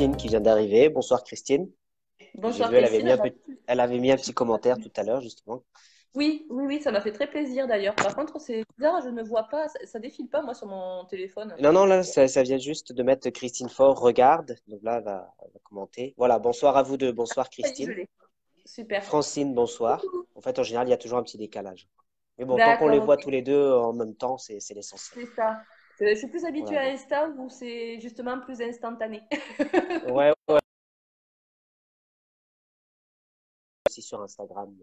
Christine qui vient d'arriver. Bonsoir Christine. J'ai Bonsoir vu, Christine. elle avait mis un petit commentaire tout à l'heure justement. Oui, oui, oui, ça m'a fait très plaisir d'ailleurs. Par contre, c'est bizarre, je ne vois pas, ça défile pas moi sur mon téléphone. Non, non, là, ça vient juste de mettre Christine Fort, regarde. Donc là, elle va commenter. Voilà, bonsoir à vous deux. Bonsoir Ça y est, je Christine. l'ai. Super. Francine, bonsoir. Coucou. En fait, en général, il y a toujours un petit décalage. Mais bon, tant qu'on les D'accord, voit ok, tous les deux en même temps, c'est l'essentiel. c'est ça. Je suis plus habituée Voilà, à donc. Insta où c'est justement plus instantané. Ouais, ouais, aussi sur Instagram.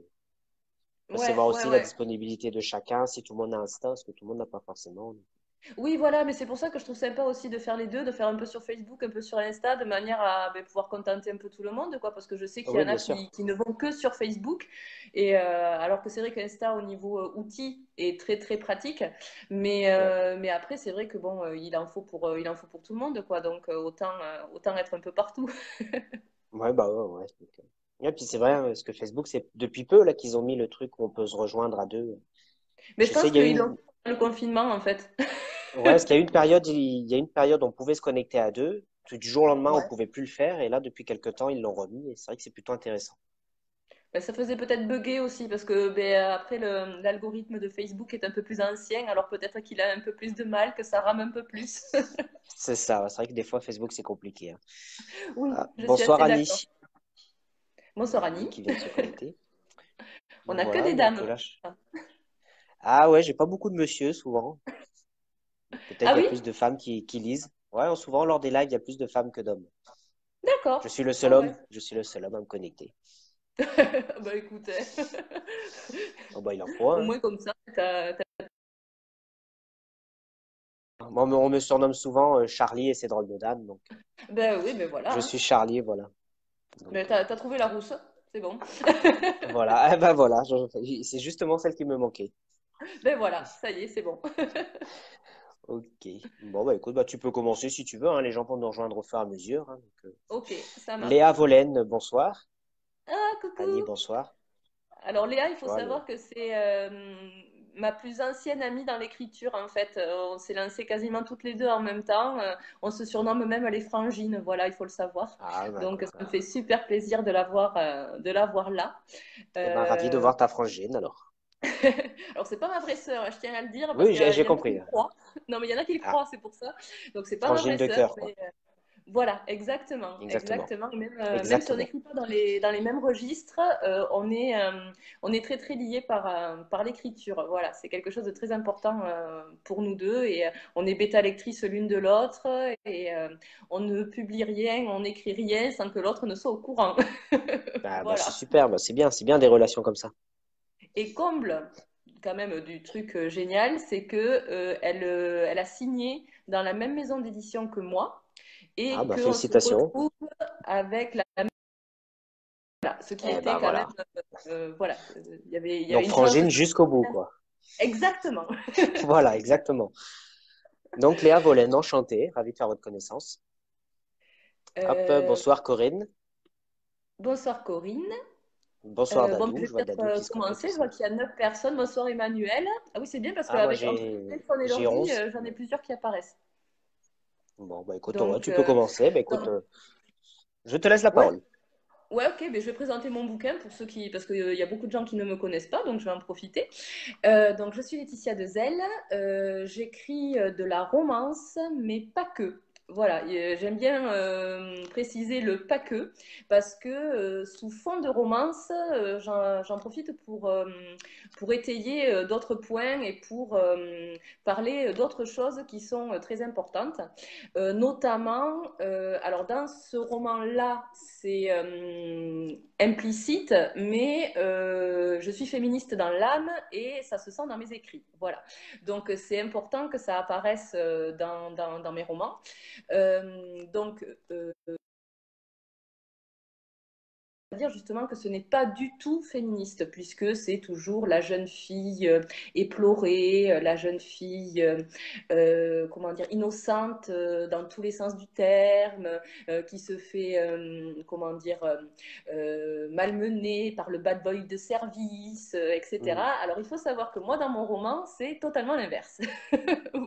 C'est Ouais, voir ouais, aussi la ouais. disponibilité de chacun, si tout le monde a Insta, parce que tout le monde n'a pas forcément. Oui, voilà, mais c'est pour ça que je trouve sympa aussi de faire les deux, de faire un peu sur Facebook, un peu sur Insta, de manière à pouvoir contenter un peu tout le monde, quoi, parce que je sais qu'il y Oui, en a bien sûr. qui ne vont que sur Facebook, et alors que c'est vrai qu'Insta, au niveau outils, est très très pratique, Ouais, mais après, c'est vrai que bon, il en faut pour tout le monde, quoi, donc autant être un peu partout. ouais, bah ouais, ouais. Et puis c'est vrai, hein, parce que Facebook, c'est depuis peu là qu'ils ont mis le truc où on peut se rejoindre à deux. Mais je Je sais, pense il y a qu'ils l'ont une, fait pendant le confinement, en fait. ouais, parce qu'il y a eu une période, il y a une période où on pouvait se connecter à deux. Puis du jour au lendemain, on Ouais. pouvait plus le faire. Et là, depuis quelque temps, ils l'ont remis. Et c'est vrai que c'est plutôt intéressant. Ben, ça faisait peut-être bugger aussi parce que après l'algorithme de Facebook est un peu plus ancien, alors peut-être qu'il a un peu plus de mal, que ça rame un peu plus. C'est ça. Ouais, c'est vrai que des fois, Facebook, c'est compliqué, hein. Oui, Ah, je suis bonsoir assez d'accord. Annie. Bonsoir Annie Annie. qui vient de se connecter. On Donc n'a que voilà, des donc dames. là. Ah ouais, j'ai pas beaucoup de monsieur souvent. Peut-être Ah il y a oui? plus de femmes qui lisent. Ouais, souvent lors des lives, il y a plus de femmes que d'hommes. Je D'accord. suis le seul Ah ouais. homme. Je suis le seul homme à me connecter. Bah écoute, Oh bah il en faut au un, moins comme ça, hein. Moi, on me surnomme souvent Charlie et ses drôles de dames. Donc ben oui, ben voilà, je hein. suis Charlie, voilà. Ben Donc t'as trouvé la rousse, c'est bon. voilà, eh ben voilà, c'est justement celle qui me manquait. Ben voilà, ça y est, c'est bon. Ok. Bon bah écoute, bah tu peux commencer si tu veux, hein. Les gens vont nous rejoindre au fur et à mesure, hein. Ok, ça Léa marche. Volène, bonsoir. Ah, Annie, coucou! bonsoir. Alors Léa, il Tu faut vois, savoir que c'est ma plus ancienne amie dans l'écriture en fait. On s'est lancé quasiment toutes les deux en même temps. On se surnomme même les frangines, voilà, il faut le savoir. Ah bah Donc écoute. ça me fait super plaisir de la voir là. Eh ben ravi de Euh, voir ta frangine alors. Alors c'est pas ma vraie sœur, je tiens à le dire parce Oui, qu'il j'ai y en a qui compris. le croient. Non mais il y en a qui le Ah, croient, c'est pour ça. Donc c'est pas ma frangine vraie de sœur, cœur, quoi. mais voilà, exactement, Exactement. exactement. Et même si on Exactement. n'écrit pas dans les mêmes registres, on est très très liés par l'écriture. Voilà, c'est quelque chose de très important pour nous deux et on est bêta lectrices l'une de l'autre et on ne publie rien, on n'écrit rien sans que l'autre ne soit au courant. Bah c'est Voilà. super, bah c'est bien des relations comme ça. Et comble quand même du truc génial, c'est que elle a signé dans la même maison d'édition que moi Ah et bah qu'on se félicitations. retrouve avec voilà, ce qui Eh était ben quand même, voilà. voilà, il y Donc avait une chance frangine sur jusqu'au bout, quoi. exactement. Voilà, exactement. Donc Léa Volène, enchantée, ravi de faire votre connaissance. Hop, Euh, bonsoir Corinne. Bonsoir Corinne. Bonsoir Bon, Dadou, je je vais vois peut-être Dadou qui se connecte commencer. Je vois aussi. qu'il y a 9 personnes. Bonsoir Emmanuel. Ah oui, c'est bien parce Ah moi qu'avec entre le téléphone et j'ai l'ordi, 11. j'en ai plusieurs qui apparaissent. Bon bah écoute, ouais, Donc, tu peux commencer. Bah écoute, donc, je te laisse la ouais, parole. ouais, ok, mais je vais présenter mon bouquin pour ceux qui, parce qu'il y a beaucoup de gens qui ne me connaissent pas, donc je vais en profiter. Donc, je suis Laetitia Dezel. J'écris de la romance, mais pas que. Voilà, j'aime bien préciser le pas que, parce que sous fond de romance, j'en profite pour étayer d'autres points et pour parler d'autres choses qui sont très importantes. Notamment, alors dans ce roman-là, c'est implicite, mais je suis féministe dans l'âme et ça se sent dans mes écrits. Voilà. Donc c'est important que ça apparaisse dans mes romans. Donc dire justement que ce n'est pas du tout féministe, puisque c'est toujours la jeune fille éplorée, la jeune fille, comment dire, innocente dans tous les sens du terme, qui se fait, comment dire, malmenée par le bad boy de service, Hmm. etc. Alors il faut savoir que moi, dans mon roman, c'est totalement l'inverse.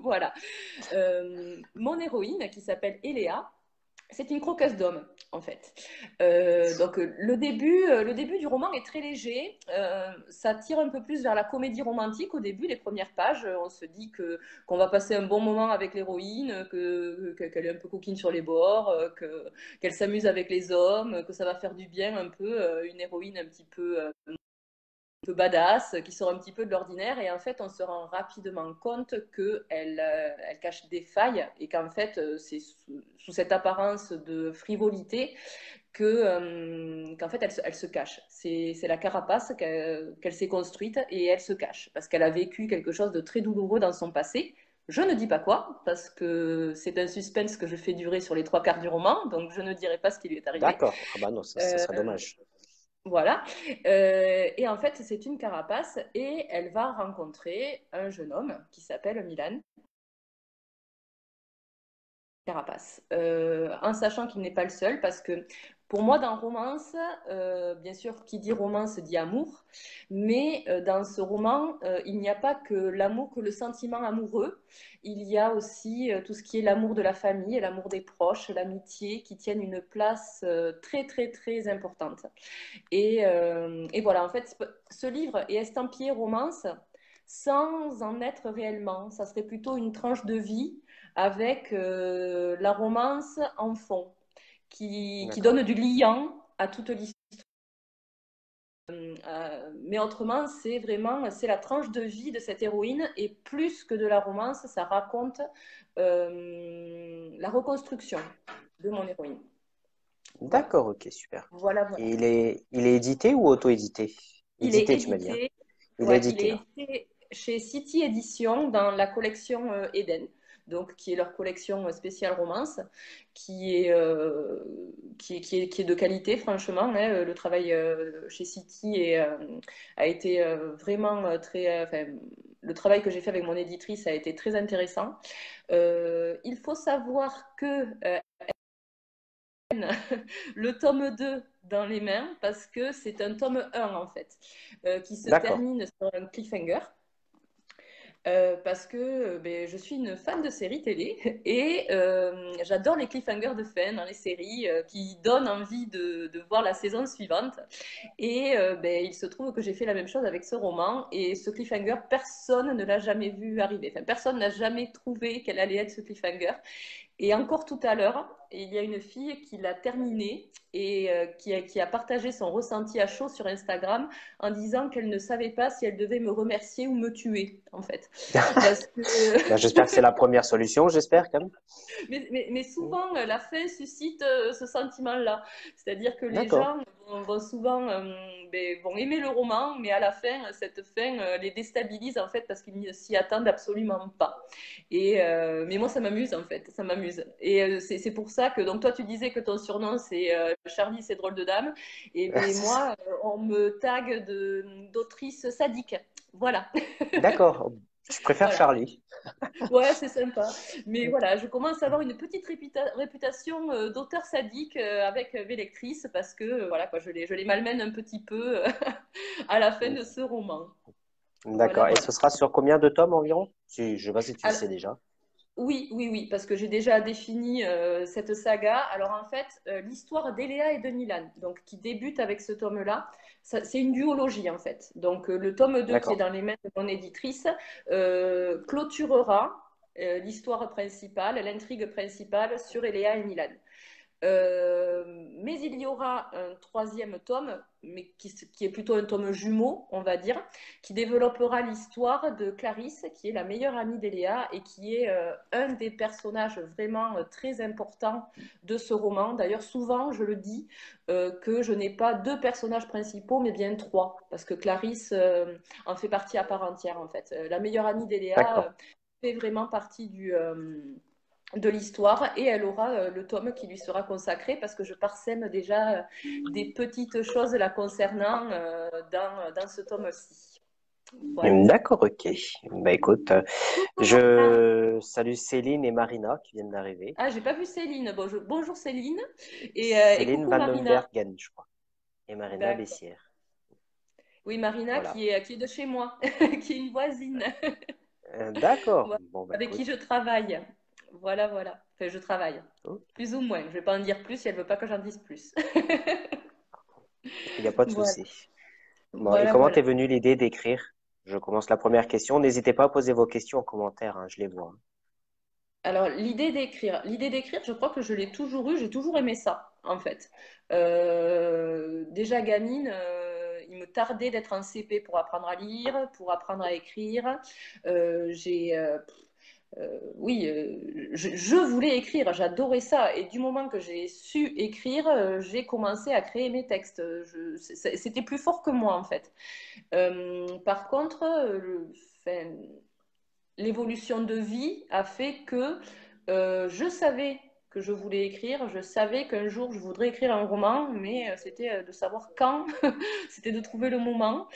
Voilà. Mon héroïne, qui s'appelle Eléa, C'est une croqueuse d'homme, en fait. Donc le début du roman est très léger. Ça tire un peu plus vers la comédie romantique au début, les premières pages. On se dit que qu'on va passer un bon moment avec l'héroïne, qu'elle est un peu coquine sur les bords, qu'elle s'amuse avec les hommes, que ça va faire du bien un peu, une héroïne un peu badass, qui sort un petit peu de l'ordinaire. Et en fait, on se rend rapidement compte qu'elle cache des failles et qu'en fait, c'est sous cette apparence de frivolité qu'en fait, elle se cache. C'est la carapace qu'elle s'est construite et elle se cache parce qu'elle a vécu quelque chose de très douloureux dans son passé. Je ne dis pas quoi, parce que c'est un suspense que je fais durer sur les trois quarts du roman, donc je ne dirai pas ce qui lui est arrivé. D'accord. Ah bah non, ça Euh, serait dommage. voilà. Et en fait, c'est une carapace et elle va rencontrer un jeune homme qui s'appelle Milan. Carapace, en sachant qu'il n'est pas le seul, parce que pour moi, dans romance, bien sûr, qui dit romance dit amour, mais dans ce roman, il n'y a pas que l'amour, que le sentiment amoureux, il y a aussi tout ce qui est l'amour de la famille, l'amour des proches, l'amitié, qui tiennent une place très, très, très importante. Et voilà, en fait, ce livre est estampillé romance sans en être réellement. Ça serait plutôt une tranche de vie avec la romance en fond, qui D'accord. donne du liant à toute l'histoire. Mais autrement, c'est la tranche de vie de cette héroïne et plus que de la romance, ça raconte la reconstruction de mon héroïne. Voilà, D'accord, ok, super. voilà, Et voilà. il est édité ou auto-édité? Il est Édité, tu m'as dit, hein? édité, Il est ouais, il édité, est hein. édité chez City Édition dans la collection Eden, donc qui est leur collection spéciale romance, qui est de qualité, franchement. Hein. Le travail chez City a été vraiment très. Enfin, le travail que j'ai fait avec mon éditrice a été très intéressant. Il faut savoir que le tome 2 dans les mains parce que c'est un tome 1 en fait, qui se D'accord. termine sur un cliffhanger. Parce que ben, je suis une fan de séries télé et j'adore les cliffhangers de fin dans les séries qui donnent envie de voir la saison suivante. Et ben, il se trouve que j'ai fait la même chose avec ce roman et ce cliffhanger, personne ne l'a jamais vu arriver. Enfin, personne n'a jamais trouvé qu'elle allait être ce cliffhanger. Et encore tout à l'heure, il y a une fille qui l'a terminé et qui a partagé son ressenti à chaud sur Instagram en disant qu'elle ne savait pas si elle devait me remercier ou me tuer, en fait. Parce que Bah, j'espère que c'est la première solution, j'espère quand même. mais souvent, la fin suscite ce sentiment-là. C'est-à-dire que les D'accord. gens vont souvent ben, vont aimer le roman, mais à la fin, cette fin les déstabilise en fait parce qu'ils ne s'y attendent absolument pas. Mais moi, ça m'amuse en fait, ça m'amuse. Et c'est pour ça que, donc toi, tu disais que ton surnom c'est Charlie, c'est drôle de dame. Et ben moi, on me tague d'autrice sadique. Voilà, D'accord. Je préfère voilà. Charlie. Ouais, c'est sympa. Mais voilà, je commence à avoir une petite réputation d'auteur sadique avec mes lectrices parce que voilà quoi, je les malmène un petit peu à la fin de ce roman. Voilà, D'accord. Et voilà. ce sera sur combien de tomes environ? Si, je sais pas si tu le Alors, sais déjà. oui, oui, oui, parce que j'ai déjà défini cette saga. Alors en fait, l'histoire d'Eléa et de Milan, donc qui débute avec ce tome-là, c'est une duologie en fait. Donc le tome 2 qui est D'accord. dans les mains de mon éditrice clôturera l'histoire principale, l'intrigue principale sur Eléa et Milan. Mais il y aura un troisième tome, mais qui est plutôt un tome jumeau, on va dire, qui développera l'histoire de Clarisse, qui est la meilleure amie d'Eléa et qui est un des personnages vraiment très importants de ce roman. D'ailleurs, souvent, je le dis, que je n'ai pas deux personnages principaux, mais bien trois, parce que Clarisse en fait partie à part entière, en fait. La meilleure amie d'Eléa D'accord. fait vraiment partie de l'histoire et elle aura le tome qui lui sera consacré parce que je parsème déjà des petites choses la concernant dans ce tome-ci. Voilà. D'accord, ok. Bah écoute, Ah, je salue Céline et Marina qui viennent d'arriver. ah, j'ai pas vu Céline. Bonjour Céline et Céline coucou Marina. Vandenbergen, je crois. Et Marina D'accord. Bessière. Oui, Marina Voilà. qui est de chez moi, qui est une voisine D'accord. voilà, Bon, bah avec qui écoute. je travaille. Voilà, voilà. Enfin, je travaille. Oh, Plus ou moins. Je vais pas en dire plus si elle veut pas que j'en dise plus. il n'y a pas de Voilà, souci. Bon, et voilà, comment voilà. t'es venue l'idée d'écrire? Je commence la première question. N'hésitez pas à poser vos questions en commentaire, hein, je les vois. Alors, l'idée d'écrire, je crois que je l'ai toujours eu, j'ai toujours aimé ça, en fait. Déjà gamine, il me tardait d'être en CP pour apprendre à lire, pour apprendre à écrire. J'ai, oui, je voulais écrire, j'adorais ça. Et du moment que j'ai su écrire, j'ai commencé à créer mes textes. C'était plus fort que moi, en fait. Par contre, enfin, l'évolution de vie a fait que je savais que je voulais écrire, je savais qu'un jour je voudrais écrire un roman, mais c'était de savoir quand, c'était de trouver le moment,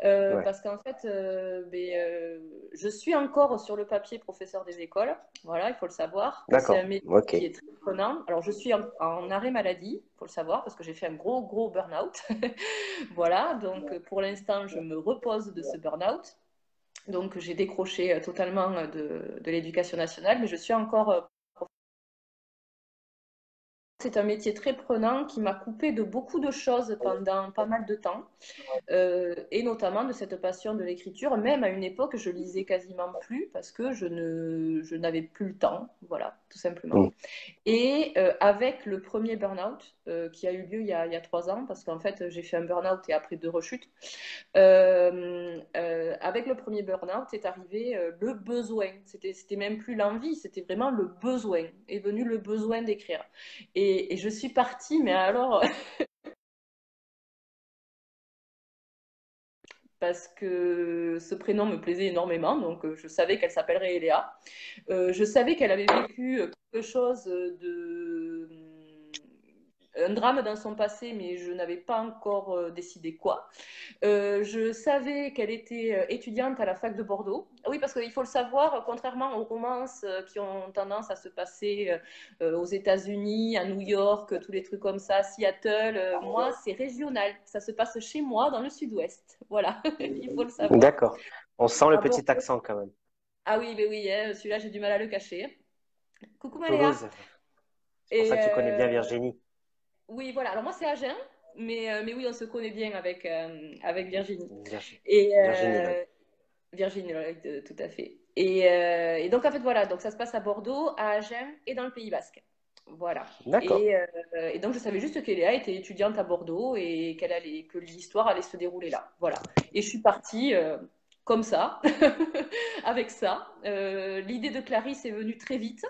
Ouais, parce qu'en fait, je suis encore sur le papier professeur des écoles, voilà, il faut le savoir, que c'est un d'accord, métier ok. qui est très prenant. Alors je suis en arrêt maladie, il faut le savoir, parce que j'ai fait un gros, gros burn-out. Voilà, donc pour l'instant, je me repose de ce burn-out. Donc j'ai décroché totalement de l'éducation nationale, mais je suis encore c'est un métier très prenant qui m'a coupé de beaucoup de choses pendant pas mal de temps, et notamment de cette passion de l'écriture. Même à une époque, je lisais quasiment plus parce que je n'avais plus le temps, voilà, tout simplement. Hmm. Et avec le premier burn-out qui a eu lieu il y a 3 ans, parce qu'en fait j'ai fait un burn-out et après 2 rechutes, avec le premier burn-out est arrivé le besoin. C'était même plus l'envie, c'était vraiment le besoin. Est venu le besoin d'écrire. Et je suis partie, mais alors, parce que ce prénom me plaisait énormément, donc je savais qu'elle s'appellerait Eléa. Je savais qu'elle avait vécu quelque chose de un drame dans son passé, mais je n'avais pas encore décidé quoi. Je savais qu'elle était étudiante à la fac de Bordeaux. Oui, parce qu'il faut le savoir, contrairement aux romances qui ont tendance à se passer aux États-Unis, à New York, tous les trucs comme ça, Seattle, moi, c'est régional. Ça se passe chez moi, dans le sud-ouest. Voilà, il faut le savoir. D'accord. On sent le À petit Bordeaux. accent quand même. Ah oui, mais oui, hein, celui-là, j'ai du mal à le cacher. Coucou Maléa. Toulouse, c'est pour Et ça que tu connais bien Virginie. oui, voilà. Alors moi, c'est Agen, mais oui, on se connaît bien avec Virginie. Et Virginie Lloyd. Virginie, tout à fait. Et donc, en fait, voilà, donc ça se passe à Bordeaux, à Agen et dans le Pays Basque. Voilà. D'accord. Et donc, je savais juste qu'Eléa était étudiante à Bordeaux et que l'histoire allait se dérouler là. Voilà. Et je suis partie comme ça, avec ça. L'idée de Clarisse est venue très vite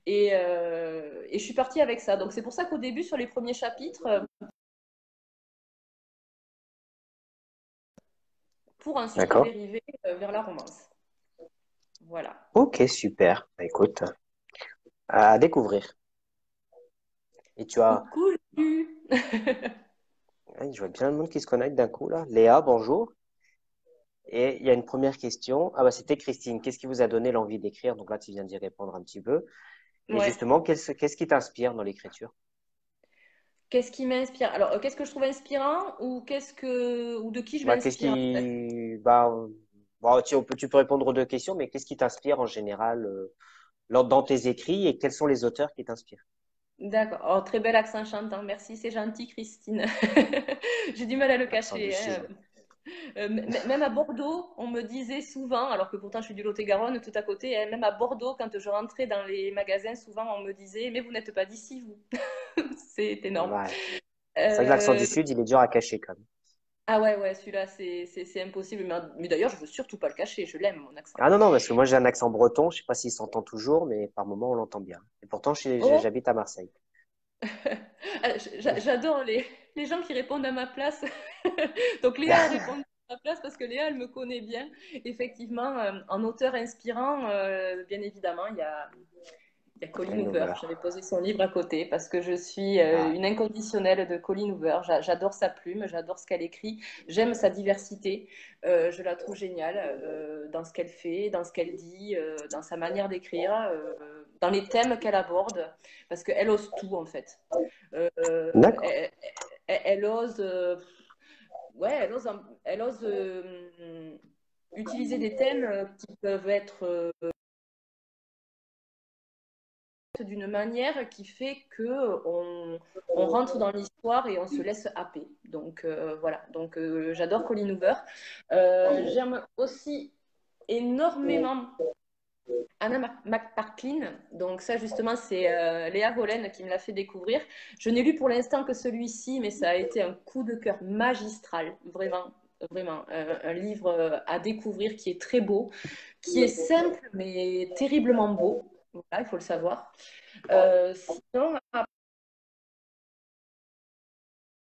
et je suis partie avec ça. Donc, c'est pour ça qu'au début, sur les premiers chapitres, pour ensuite D'accord. dériver vers la romance. Voilà. Ok, super. Bah, écoute, à découvrir. Et tu as, Coucou, Lu. ouais, je vois bien le monde qui se connecte d'un coup là. Léa, bonjour. Et il y a une première question. Ah bah c'était Christine. Qu'est-ce qui vous a donné l'envie d'écrire? Donc là, tu viens d'y répondre un petit peu. Et Ouais. justement, qu'est-ce qui t'inspire dans l'écriture? Qu'est-ce qui m'inspire? Alors, qu'est-ce que je trouve inspirant ou de qui je Bah, qu'est-ce m'inspire? qui, bah, bon, tu peux répondre aux deux questions, mais qu'est-ce qui t'inspire en général dans tes écrits et quels sont les auteurs qui t'inspirent? D'accord. Oh, très bel accent chantant. Merci, c'est gentil, Christine. J'ai du mal à le L'accent du cacher, hein. Sud. Même à Bordeaux, on me disait souvent, alors que pourtant je suis du Lot-et-Garonne, tout à côté, hein, même à Bordeaux, quand je rentrais dans les magasins, souvent on me disait, mais vous n'êtes pas d'ici, vous. C'est énorme. Ouais. C'est vrai que l'accent du Euh, Sud, il est dur à cacher quand même. Ah ouais, ouais, celui-là, c'est impossible. Mais d'ailleurs, je veux surtout pas le cacher, je l'aime, mon accent. Ah non, non, parce que moi j'ai un accent breton, je sais pas s'il s'entend toujours, mais par moment on l'entend bien. Et pourtant, Oh, j'habite à Marseille. j'adore les gens qui répondent à ma place. Donc Léa répond à ma place parce que Léa, elle me connaît bien. Effectivement, en auteur inspirant, bien évidemment, il y a Colleen Colin Hoover. Hoover. J'avais posé son livre à côté parce que je suis Ah, une inconditionnelle de Colleen Hoover. J'adore sa plume, j'adore ce qu'elle écrit, j'aime sa diversité. Je la trouve géniale dans ce qu'elle fait, dans ce qu'elle dit, dans sa manière d'écrire, dans les thèmes qu'elle aborde, parce qu'elle ose tout en fait. Euh, d'accord. elle, elle ose, ouais, elle ose utiliser des thèmes qui peuvent être d'une manière qui fait que on rentre dans l'histoire et on se laisse happer. Donc voilà, donc j'adore Colleen Hoover. J'aime aussi énormément Anna McPartlin. Donc ça justement c'est Léa Golen qui me l'a fait découvrir. Je n'ai lu pour l'instant que celui-ci, mais ça a été un coup de cœur magistral, vraiment. Vraiment, un livre à découvrir qui est très beau, qui est simple mais terriblement beau. Voilà, il faut le savoir. Sinon,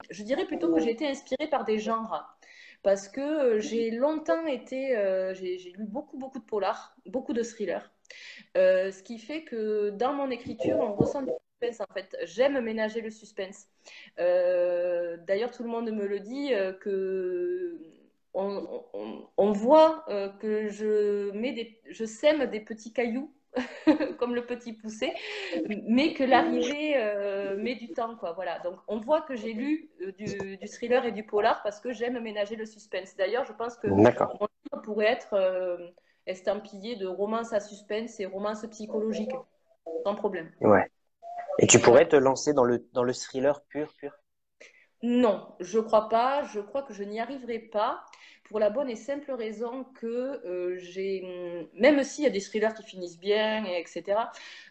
je dirais plutôt que j'ai été inspirée par des genres. Parce que j'ai longtemps été. J'ai lu beaucoup, beaucoup de polars, beaucoup de thrillers. Ce qui fait que dans mon écriture, on ressent du suspense en fait. J'aime ménager le suspense. D'ailleurs, tout le monde me le dit que on voit que je sème des petits cailloux comme le petit poussé, mais que l'arrivée met du temps, quoi. Voilà. Donc, on voit que j'ai lu du thriller et du polar parce que j'aime ménager le suspense. D'ailleurs, je pense que D'accord. mon livre pourrait être estampillé de romance à suspense et romance psychologique, sans problème. Ouais. Et tu Voilà. pourrais te lancer dans le thriller pur, pur? Non, je crois pas. Je crois que je n'y arriverai pas pour la bonne et simple raison que même s'il y a des thrillers qui finissent bien, etc.,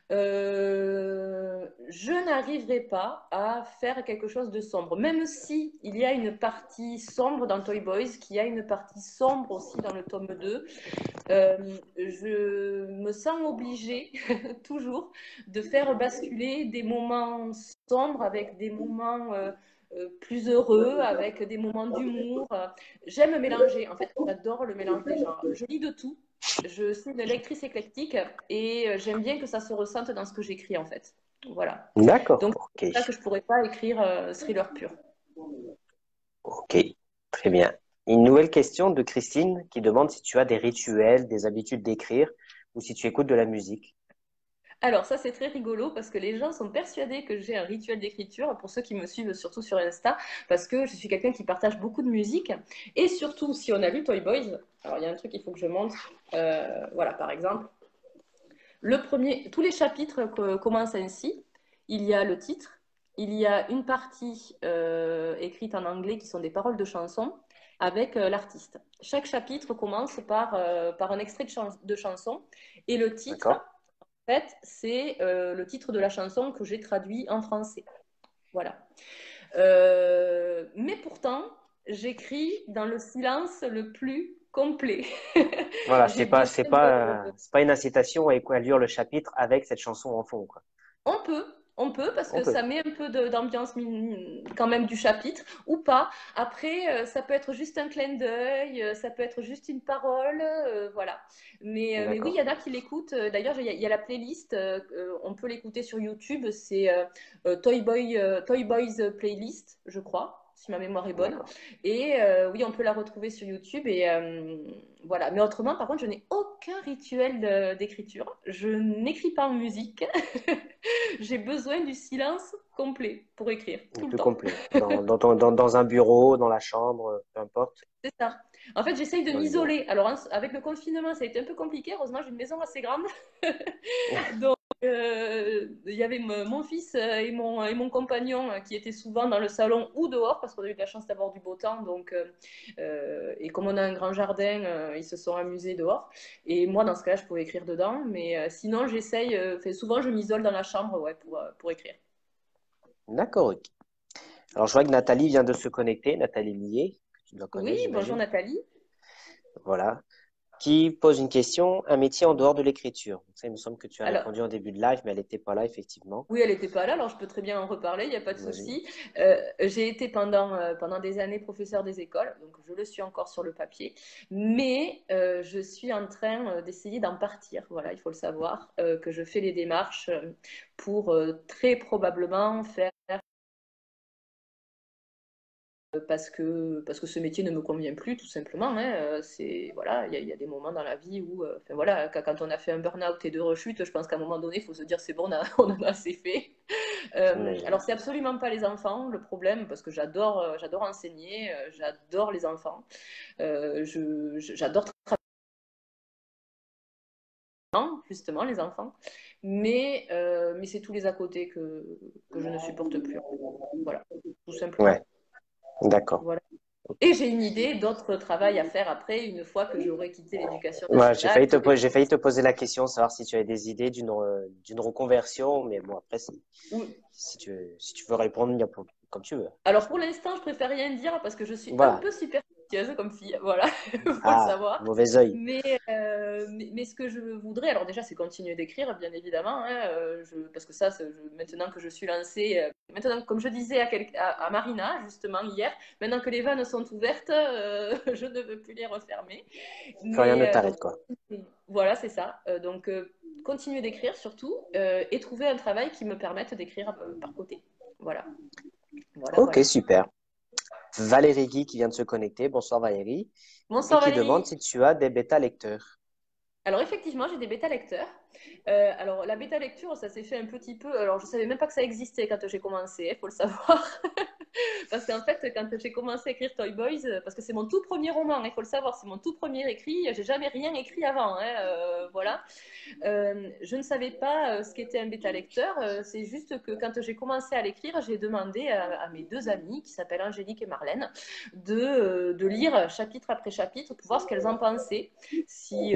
je n'arriverai pas à faire quelque chose de sombre. Même si il y a une partie sombre dans Toy Boys, qu'il y a une partie sombre aussi dans le tome 2, je me sens obligée toujours de faire basculer des moments sombres avec des moments plus heureux, avec des moments d'humour. J'aime mélanger. En fait, j'adore le mélange des genres. Je lis de tout. Je suis une lectrice éclectique et j'aime bien que ça se ressente dans ce que j'écris en fait. Voilà. D'accord. Donc, Ok. c'est pour ça que je ne pourrais pas écrire thriller pur. Ok. Très bien. Une nouvelle question de Christine qui demande si tu as des rituels, des habitudes d'écrire ou si tu écoutes de la musique. Alors ça c'est très rigolo parce que les gens sont persuadés que j'ai un rituel d'écriture, pour ceux qui me suivent surtout sur Insta, parce que je suis quelqu'un qui partage beaucoup de musique, et surtout si on a lu Toy Boys, alors il y a un truc qu'il faut que je montre, voilà par exemple, tous les chapitres commencent ainsi, il y a le titre, il y a une partie écrite en anglais qui sont des paroles de chansons, avec l'artiste. Chaque chapitre commence par un extrait de chanson, et le titre D'accord? fait, c'est le titre de la chanson que j'ai traduit en français. Voilà. Mais pourtant, j'écris dans le silence le plus complet. Voilà, J'ai besoin de... c'est pas une incitation à lire le chapitre avec cette chanson en fond, quoi. On peut parce On que peut. ça met un peu d'ambiance quand même du chapitre ou pas. Après, ça peut être juste un clin d'œil, ça peut être juste une parole, voilà. Mais oui, il D'accord. y en a qui l'écoutent. D'ailleurs, il y a la playlist, on peut l'écouter sur YouTube. C'est Toy Boys Playlist, je crois, si ma mémoire est bonne. D'accord. Et oui, on peut la retrouver sur YouTube. Et voilà. Mais autrement, par contre, je n'ai aucun rituel d'écriture. Je n'écris pas en musique. J'ai besoin du silence complet pour écrire, Le tout le plus temps. complet. Dans un bureau, dans la chambre, peu importe, C'est ça. En fait, j'essaye de dans le bureau. m'isoler. Alors, avec le confinement, ça a été un peu compliqué. Heureusement, j'ai une maison assez grande. Donc, il y avait mon fils et mon compagnon qui étaient souvent dans le salon ou dehors parce qu'on a eu de la chance d'avoir du beau temps. Donc, et comme on a un grand jardin, ils se sont amusés dehors. Et moi, dans ce cas-là, je pouvais écrire dedans. Mais sinon, j'essaye. Souvent, je m'isole dans la chambre ouais, pour écrire. D'accord, ok. Alors, je vois que Nathalie vient de se connecter, Nathalie Lié, que tu dois Oui, connaître, bonjour j'imagine. Nathalie. Voilà. Qui pose une question, un métier en dehors de l'écriture. Ça, il me semble que tu as Alors, répondu en début de live, mais elle n'était pas là, effectivement. oui, elle n'était pas là, alors je peux très bien en reparler, il n'y a pas de Vas-y. souci. J'ai été pendant des années professeur des écoles, donc je le suis encore sur le papier, mais je suis en train d'essayer d'en partir. Voilà, il faut le savoir, que je fais les démarches pour très probablement faire parce que ce métier ne me convient plus, tout simplement. Hein. Voilà, il y a des moments dans la vie où, enfin, voilà, quand on a fait un burn-out et deux rechutes, je pense qu'à un moment donné, il faut se dire c'est bon, on en a assez fait. Alors, J'imagine. c'est absolument pas les enfants le problème, parce que j'adore enseigner, j'adore les enfants, j'adore justement, les enfants. Mais c'est tous les à côté que je ne supporte plus. Voilà, tout simplement. Ouais, d'accord. Voilà. Et j'ai une idée d'autres travail à faire après, une fois que j'aurai quitté l'éducation Ouais, nationale. j'ai failli te poser la question, savoir si tu avais des idées d'une reconversion, mais bon, après, Oui. si tu veux répondre, comme tu veux. Alors pour l'instant, je préfère rien dire parce que je suis un Voilà. peu superstitieuse comme fille, voilà, il faut le Ah, savoir. mauvais œil. Mais ce que je voudrais, alors déjà, c'est continuer d'écrire, bien évidemment, hein, parce que ça, maintenant que je suis lancée, maintenant, comme je disais à Marina, justement, hier, maintenant que les vannes sont ouvertes, je ne veux plus les refermer. Que rien ne Donc, t'arrête, quoi. voilà, c'est ça. Donc, continuer d'écrire surtout et trouver un travail qui me permette d'écrire par côté. Voilà, voilà, Ok, voilà. super. Valérie Guy qui vient de se connecter. Bonsoir Valérie. Et Bonsoir qui demande Valérie. si tu as des bêta lecteurs. Alors effectivement, j'ai des bêta-lecteurs. Alors la bêta-lecture, ça s'est fait un petit peu. Alors je savais même pas que ça existait quand j'ai commencé, il faut le savoir. Parce qu'en fait, quand j'ai commencé à écrire Toy Boys, parce que c'est mon tout premier roman, il faut le savoir, c'est mon tout premier écrit, j'ai jamais rien écrit avant, hein, voilà. Je ne savais pas ce qu'était un bêta-lecteur, c'est juste que quand j'ai commencé à l'écrire, j'ai demandé à mes deux amies, qui s'appellent Angélique et Marlène, de lire chapitre après chapitre pour voir ce qu'elles en pensaient, si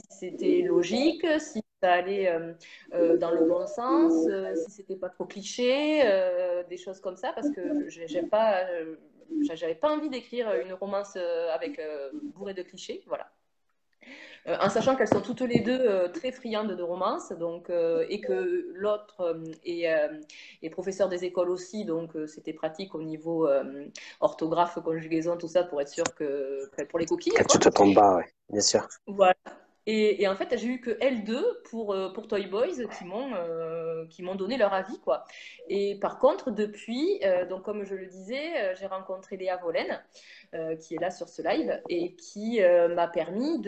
c'était logique, si ça allait dans le bon sens, si c'était pas trop cliché, des choses comme ça, parce que j'aime pas, j'avais pas envie d'écrire une romance avec bourrée de clichés, voilà. En sachant qu'elles sont toutes les deux très friandes de romance, donc, et que l'autre est professeur des écoles aussi, donc c'était pratique au niveau orthographe, conjugaison, tout ça, pour être sûr pour les coquilles, Que tu quoi. te combats, ouais, bien sûr. Voilà. Et en fait, j'ai eu que elles deux pour Toy Boys qui m'ont donné leur avis, quoi. Et par contre, depuis, donc comme je le disais, j'ai rencontré Léa Vollen, qui est là sur ce live, et qui m'a permis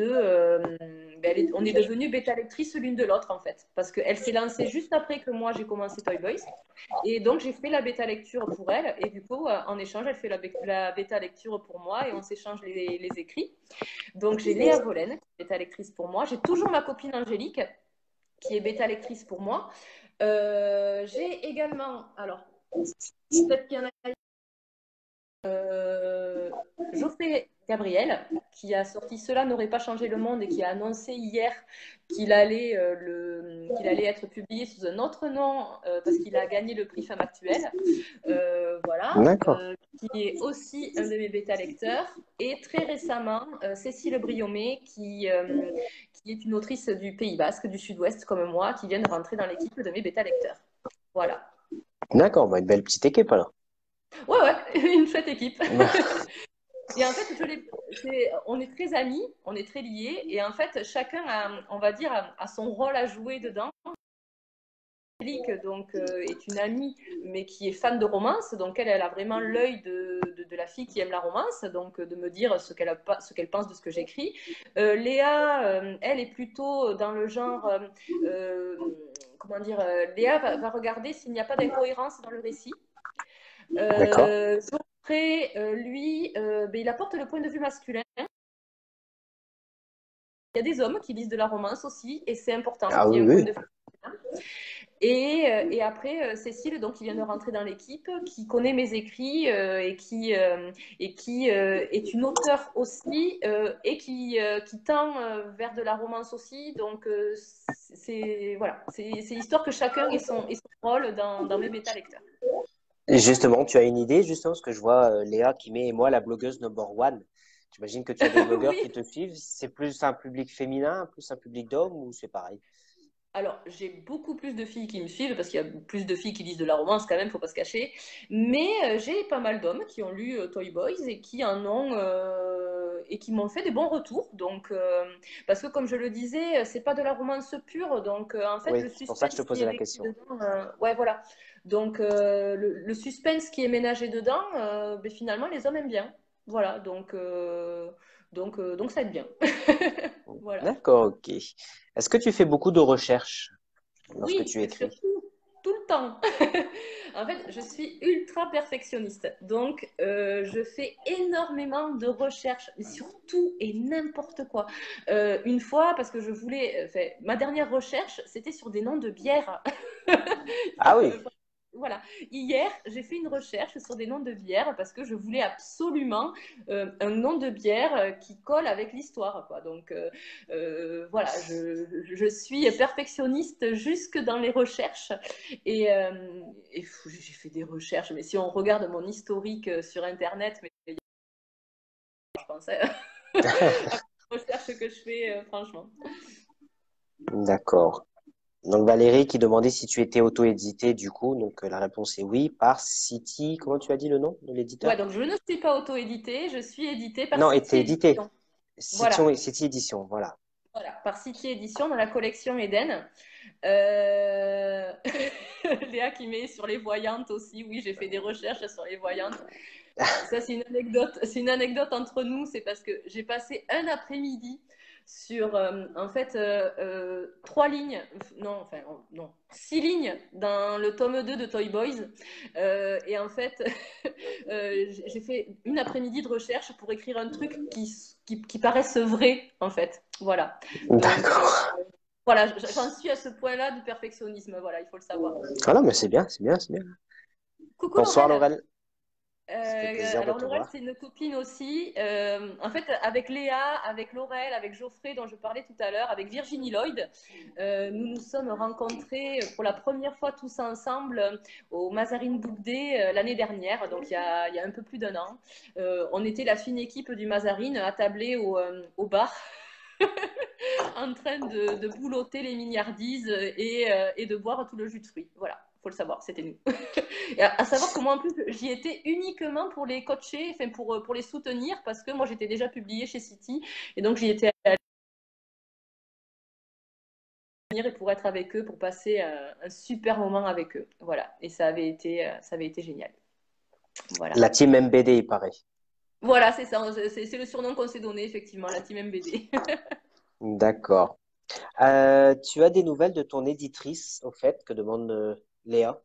on est devenues bêta lectrices l'une de l'autre, en fait. Parce qu'elle s'est lancée juste après que moi, j'ai commencé Toy Boys. Et donc, j'ai fait la bêta lecture pour elle. Et du coup, en échange, elle fait la bêta lecture pour moi et on s'échange les écrits. Donc, j'ai Léa Vollen, qui est bêta lectrice pour moi. J'ai toujours ma copine Angélique, qui est bêta lectrice pour moi. J'ai également, alors, peut-être qu'il y en a Geoffrey Gabriel, qui a sorti Cela n'aurait pas changé le monde et qui a annoncé hier qu'il allait être publié sous un autre nom parce qu'il a gagné le prix Femme Actuelle. Voilà, D'accord. qui est aussi un de mes bêta-lecteurs. Et très récemment, Cécile Briomé, qui est une autrice du Pays Basque, du Sud-Ouest comme moi, qui vient de rentrer dans l'équipe de mes bêta-lecteurs. Voilà. D'accord, bah, une belle petite équipe alors. Ouais, ouais, une chouette équipe. Bah, Et en fait, on est très amis, on est très liés, et en fait, chacun on va dire, a son rôle à jouer dedans. Angélique, donc, est une amie, mais qui est fan de romance, donc elle a vraiment l'œil de la fille qui aime la romance, donc de me dire ce qu'elle pense de ce que j'écris. Léa, elle est plutôt dans le genre, comment dire, Léa va regarder s'il n'y a pas d'incohérence dans le récit. d'accord. Geoffrey, lui, il apporte le point de vue masculin. Il y a des hommes qui lisent de la romance aussi, et c'est important Ah qu'il y ait oui, un point oui. de vue masculin. Et après, Cécile, donc, qui vient de rentrer dans l'équipe, qui connaît mes écrits et qui est une auteure aussi et qui tend vers de la romance aussi. Donc, c'est histoire que chacun ait son rôle dans mes bêta-lecteurs. Et justement, tu as une idée, justement, parce que je vois Léa qui met et moi la blogueuse number one. J'imagine que tu as des blogueurs qui Oui. te suivent. C'est plus un public féminin, plus un public d'hommes ou c'est pareil? Alors, j'ai beaucoup plus de filles qui me suivent parce qu'il y a plus de filles qui lisent de la romance quand même, faut pas se cacher. Mais j'ai pas mal d'hommes qui ont lu Toy Boys et qui en ont et qui m'ont fait des bons retours. Donc, parce que comme je le disais, c'est pas de la romance pure. Donc, en fait, Oui, le c'est pour ça que je te suspense qui posais est la vécu question. dedans, ouais, voilà. Donc, le suspense qui est ménagé dedans, finalement, les hommes aiment bien. Voilà, donc ça aide bien. Voilà. D'accord, ok. Est-ce que tu fais beaucoup de recherches lorsque Oui, tu écris? surtout tout le temps. En fait, je suis ultra perfectionniste. Donc, je fais énormément de recherches sur tout et n'importe quoi. Une fois, parce que je voulais... Enfin, ma dernière recherche, c'était sur des noms de bières. Ah oui. Voilà. Hier, j'ai fait une recherche sur des noms de bières parce que je voulais absolument un nom de bière qui colle avec l'histoire, quoi. Donc, voilà, je suis perfectionniste jusque dans les recherches. Et, j'ai fait des recherches, mais si on regarde mon historique sur Internet, mais je pensais à les recherches que je fais, franchement. D'accord. Donc Valérie qui demandait si tu étais auto-édité du coup. Donc la réponse est oui par City. Comment tu as dit le nom de Ouais, l'éditeur? donc je ne suis pas auto-éditée, je suis éditée par Non, était City édité. Édition. Voilà. City Édition, voilà. Voilà, par City Édition dans la collection Eden. Euh, Léa qui met sur les voyantes aussi. Oui, j'ai fait des recherches sur les voyantes. Ça, c'est une anecdote entre nous. C'est parce que j'ai passé un après-midi sur, en fait, 3 lignes, non, enfin, non, 6 lignes dans le tome 2 de Toy Boys. Et en fait, j'ai fait une après-midi de recherche pour écrire un truc qui paraisse vrai, en fait. Voilà. Donc, D'accord. voilà, j'en suis à ce point-là du perfectionnisme. Voilà, il faut le savoir. Ah non, mais c'est bien, c'est bien, c'est bien. Coucou Bonsoir Laurel. Laurel. Ça fait plaisir de Alors te Laurel, voir. c'est une copine aussi. En fait, avec Léa, avec Laurel, avec Geoffrey, dont je parlais tout à l'heure, avec Virginie Lloyd, nous nous sommes rencontrés pour la première fois tous ensemble au Mazarine Book Day l'année dernière, donc il y a un peu plus d'1 an. On était la fine équipe du Mazarine attablée au bar. En train de boulotter les mignardises et de boire tout le jus de fruits. Voilà, faut le savoir, c'était nous. Et à savoir que moi, en plus, j'y étais uniquement pour les coacher, enfin pour les soutenir, parce que moi, j'étais déjà publiée chez City, et donc j'y étais à venir et pour être avec eux, pour passer un super moment avec eux. Voilà, et ça avait été génial. Voilà. La team MBD, il paraît. Voilà, c'est ça, c'est le surnom qu'on s'est donné, effectivement, la team MBD. D'accord. Tu as des nouvelles de ton éditrice, au fait, que demande Léa?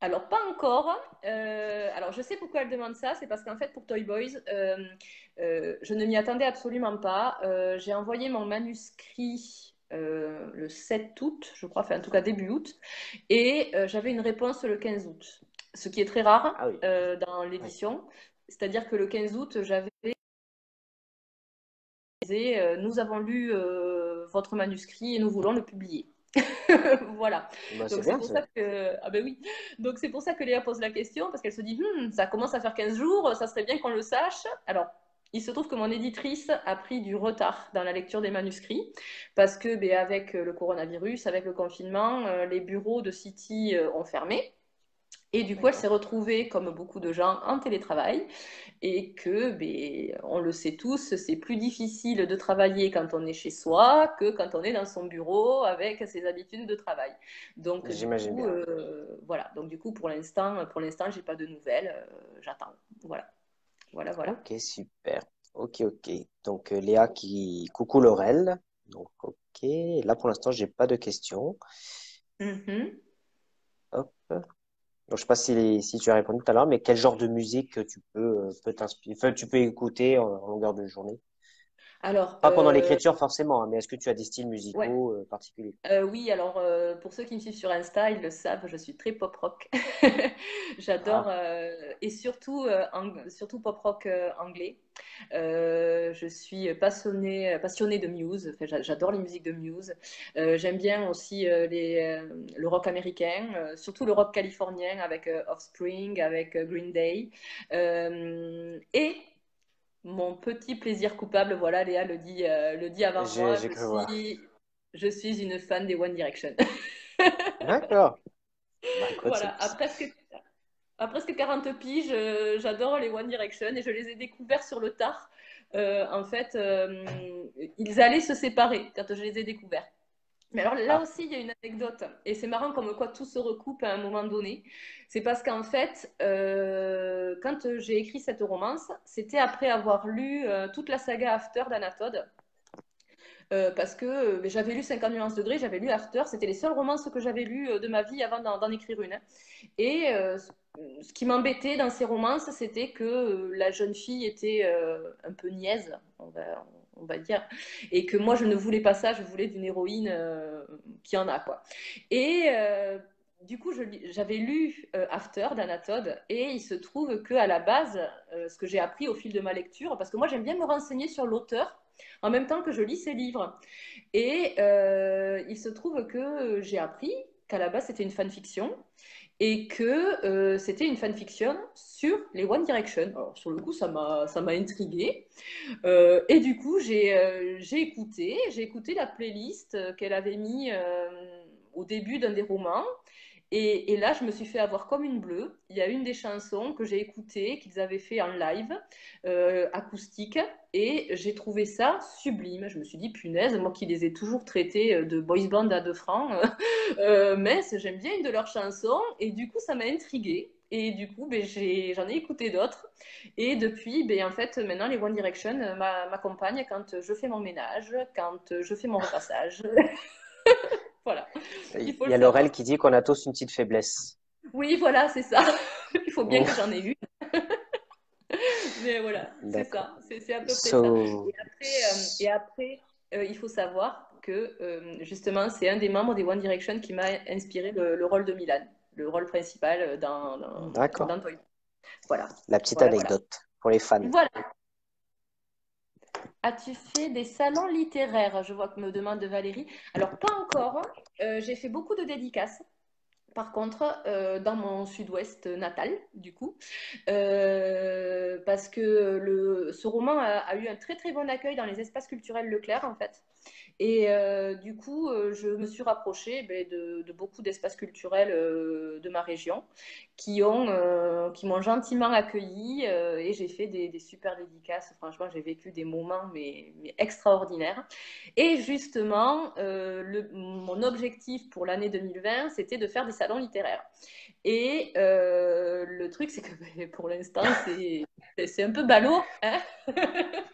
Alors, pas encore. Alors, je sais pourquoi elle demande ça. C'est parce qu'en fait, pour Toy Boys, je ne m'y attendais absolument pas. J'ai envoyé mon manuscrit le 7 août, je crois, enfin, en tout cas début août. Et j'avais une réponse le 15 août. Ce qui est très rare Ah oui. dans Oui. l'édition. C'est-à-dire que le 15 août, j'avais dit nous avons lu votre manuscrit et nous voulons le publier. Voilà. Bah, c'est Donc c'est bien, pour ça. ça que ah ben oui. Donc c'est pour ça que Léa pose la question parce qu'elle se dit ça commence à faire 15 jours, ça serait bien qu'on le sache. Alors il se trouve que mon éditrice a pris du retard dans la lecture des manuscrits parce que ben, avec le coronavirus, avec le confinement, les bureaux de City ont fermé. Et du coup, elle s'est D'accord. retrouvée, comme beaucoup de gens, en télétravail et que, ben, on le sait tous, c'est plus difficile de travailler quand on est chez soi que quand on est dans son bureau avec ses habitudes de travail. Donc du J'imagine coup, bien. voilà. Donc du coup, pour l'instant, j'ai pas de nouvelles. J'attends. Voilà, voilà, voilà. Ok, super. Ok, ok. Donc Léa qui... Coucou Laurel. Donc ok. Là pour l'instant, j'ai pas de questions. Mhm. Hop. Donc, je sais pas si tu as répondu tout à l'heure, mais quel genre de musique tu peux t'inspirer, enfin, tu peux écouter en longueur de journée? Alors, Pas pendant l'écriture forcément, hein, mais est-ce que tu as des styles ouais. musicaux particuliers? Oui, alors pour ceux qui me suivent sur Insta, ils le savent, je suis très pop rock. J'adore Ah, et surtout surtout pop rock anglais. Je suis passionnée de Muse. Enfin, j'adore les musiques de Muse. J'aime bien aussi le rock américain, surtout le rock californien avec Offspring, avec Green Day. Et mon petit plaisir coupable, voilà, Léa le dit avant moi, j'ai cru voir. je suis une fan des One Direction. D'accord. Bah écoute, Voilà, à presque 40 piges, j'adore les One Direction et je les ai découverts sur le tard. En fait, ils allaient se séparer quand je les ai découverts. Mais alors là ah, aussi, il y a une anecdote. Et c'est marrant comme quoi tout se recoupe à un moment donné. C'est parce qu'en fait, quand j'ai écrit cette romance, c'était après avoir lu toute la saga After d'Anatode. parce que j'avais lu 50 nuances degrés, j'avais lu After, c'était les seules romances que j'avais lues de ma vie avant d'en écrire une, hein. Et ce qui m'embêtait dans ces romances, c'était que la jeune fille était un peu niaise, on va dire, et que moi je ne voulais pas ça, je voulais d'une héroïne qui en a, quoi. Et du coup, j'avais lu After d'Anna Todd, et il se trouve que à la base, ce que j'ai appris au fil de ma lecture, parce que moi j'aime bien me renseigner sur l'auteur en même temps que je lis ses livres, et il se trouve que j'ai appris qu'à la base c'était une fanfiction et que c'était une fanfiction sur les One Direction. Alors sur le coup, ça m'a intriguée. Et du coup, j'ai écouté la playlist qu'elle avait mis au début d'un des romans. Et là, je me suis fait avoir comme une bleue. Il y a une des chansons que j'ai écoutées, qu'ils avaient fait en live, acoustique, et j'ai trouvé ça sublime. Je me suis dit, punaise, moi qui les ai toujours traités de boys band à 2 francs, mais j'aime bien une de leurs chansons, et du coup, ça m'a intriguée. Et du coup, j'en ai écouté d'autres. Et depuis, en fait, maintenant, les One Direction m'accompagnent quand je fais mon ménage, quand je fais mon repassage. Voilà, il Il faut y le a savoir. Laurel qui dit qu'on a tous une petite faiblesse. Oui, voilà, c'est ça. Il faut bien que j'en ai une. Mais voilà, c'est D'accord. ça. C'est à peu près ça. So, Et après il faut savoir que justement, c'est un des membres des One Direction qui m'a inspiré le rôle de Milan, le rôle principal d'accord. dans Toy. Voilà, La petite voilà, voilà. anecdote pour les fans. Voilà. As-tu fait des salons littéraires? Je vois que me demande Valérie. Alors, pas encore. J'ai fait beaucoup de dédicaces. Par contre, dans mon sud-ouest natal, du coup, parce que ce roman a eu un très très bon accueil dans les espaces culturels Leclerc, en fait. Et du coup, je me suis rapprochée de beaucoup d'espaces culturels de ma région qui m'ont gentiment accueillie et j'ai fait des super dédicaces. Franchement, j'ai vécu des moments mais extraordinaires. Et justement, mon objectif pour l'année 2020, c'était de faire des salons littéraires. Et le truc, c'est que pour l'instant, c'est un peu ballot, hein.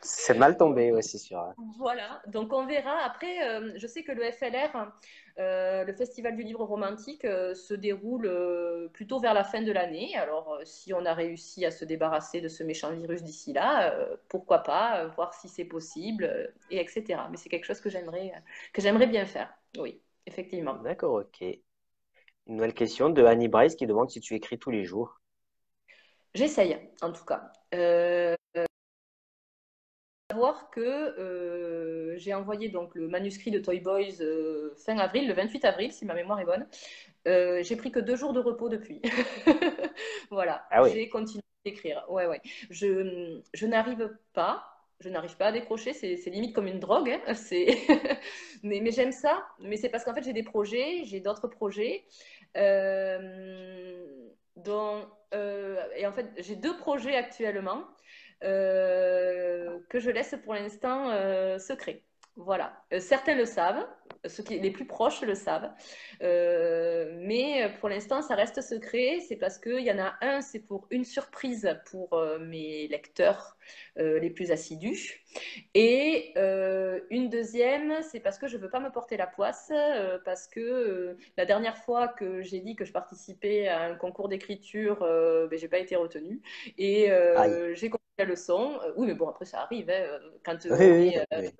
C'est mal tombé, ouais, c'est sûr. Voilà, donc on verra. Après, je sais que le FLR, le Festival du livre romantique, se déroule plutôt vers la fin de l'année. Alors, si on a réussi à se débarrasser de ce méchant virus d'ici là, pourquoi pas, voir si c'est possible, et etc. Mais c'est quelque chose que j'aimerais bien faire. Oui, effectivement. D'accord, ok. Une nouvelle question de Annie Bryce qui demande si tu écris tous les jours. J'essaye, en tout cas. Savoir que j'ai envoyé donc le manuscrit de Toy Boys fin avril, le 28 avril, si ma mémoire est bonne. J'ai pris que 2 jours de repos depuis. Voilà, Ah oui. j'ai continué d'écrire. Ouais, ouais. Je n'arrive pas. Je n'arrive pas à décrocher, c'est limite comme une drogue, hein. Mais j'aime ça. Mais c'est parce qu'en fait, j'ai des projets, j'ai d'autres projets. Euh, dont, et en fait, j'ai 2 projets actuellement que je laisse pour l'instant secrets. Voilà. Certains le savent, les plus proches le savent. Mais pour l'instant, ça reste secret. C'est parce qu'il y en a un, c'est pour une surprise pour mes lecteurs les plus assidus. Et une deuxième, c'est parce que je ne veux pas me porter la poisse, parce que la dernière fois que j'ai dit que je participais à un concours d'écriture, j'ai pas été retenue. Et Aïe. j'ai compris la leçon. Oui, mais bon, après, ça arrive, hein, Oui, oui, oui.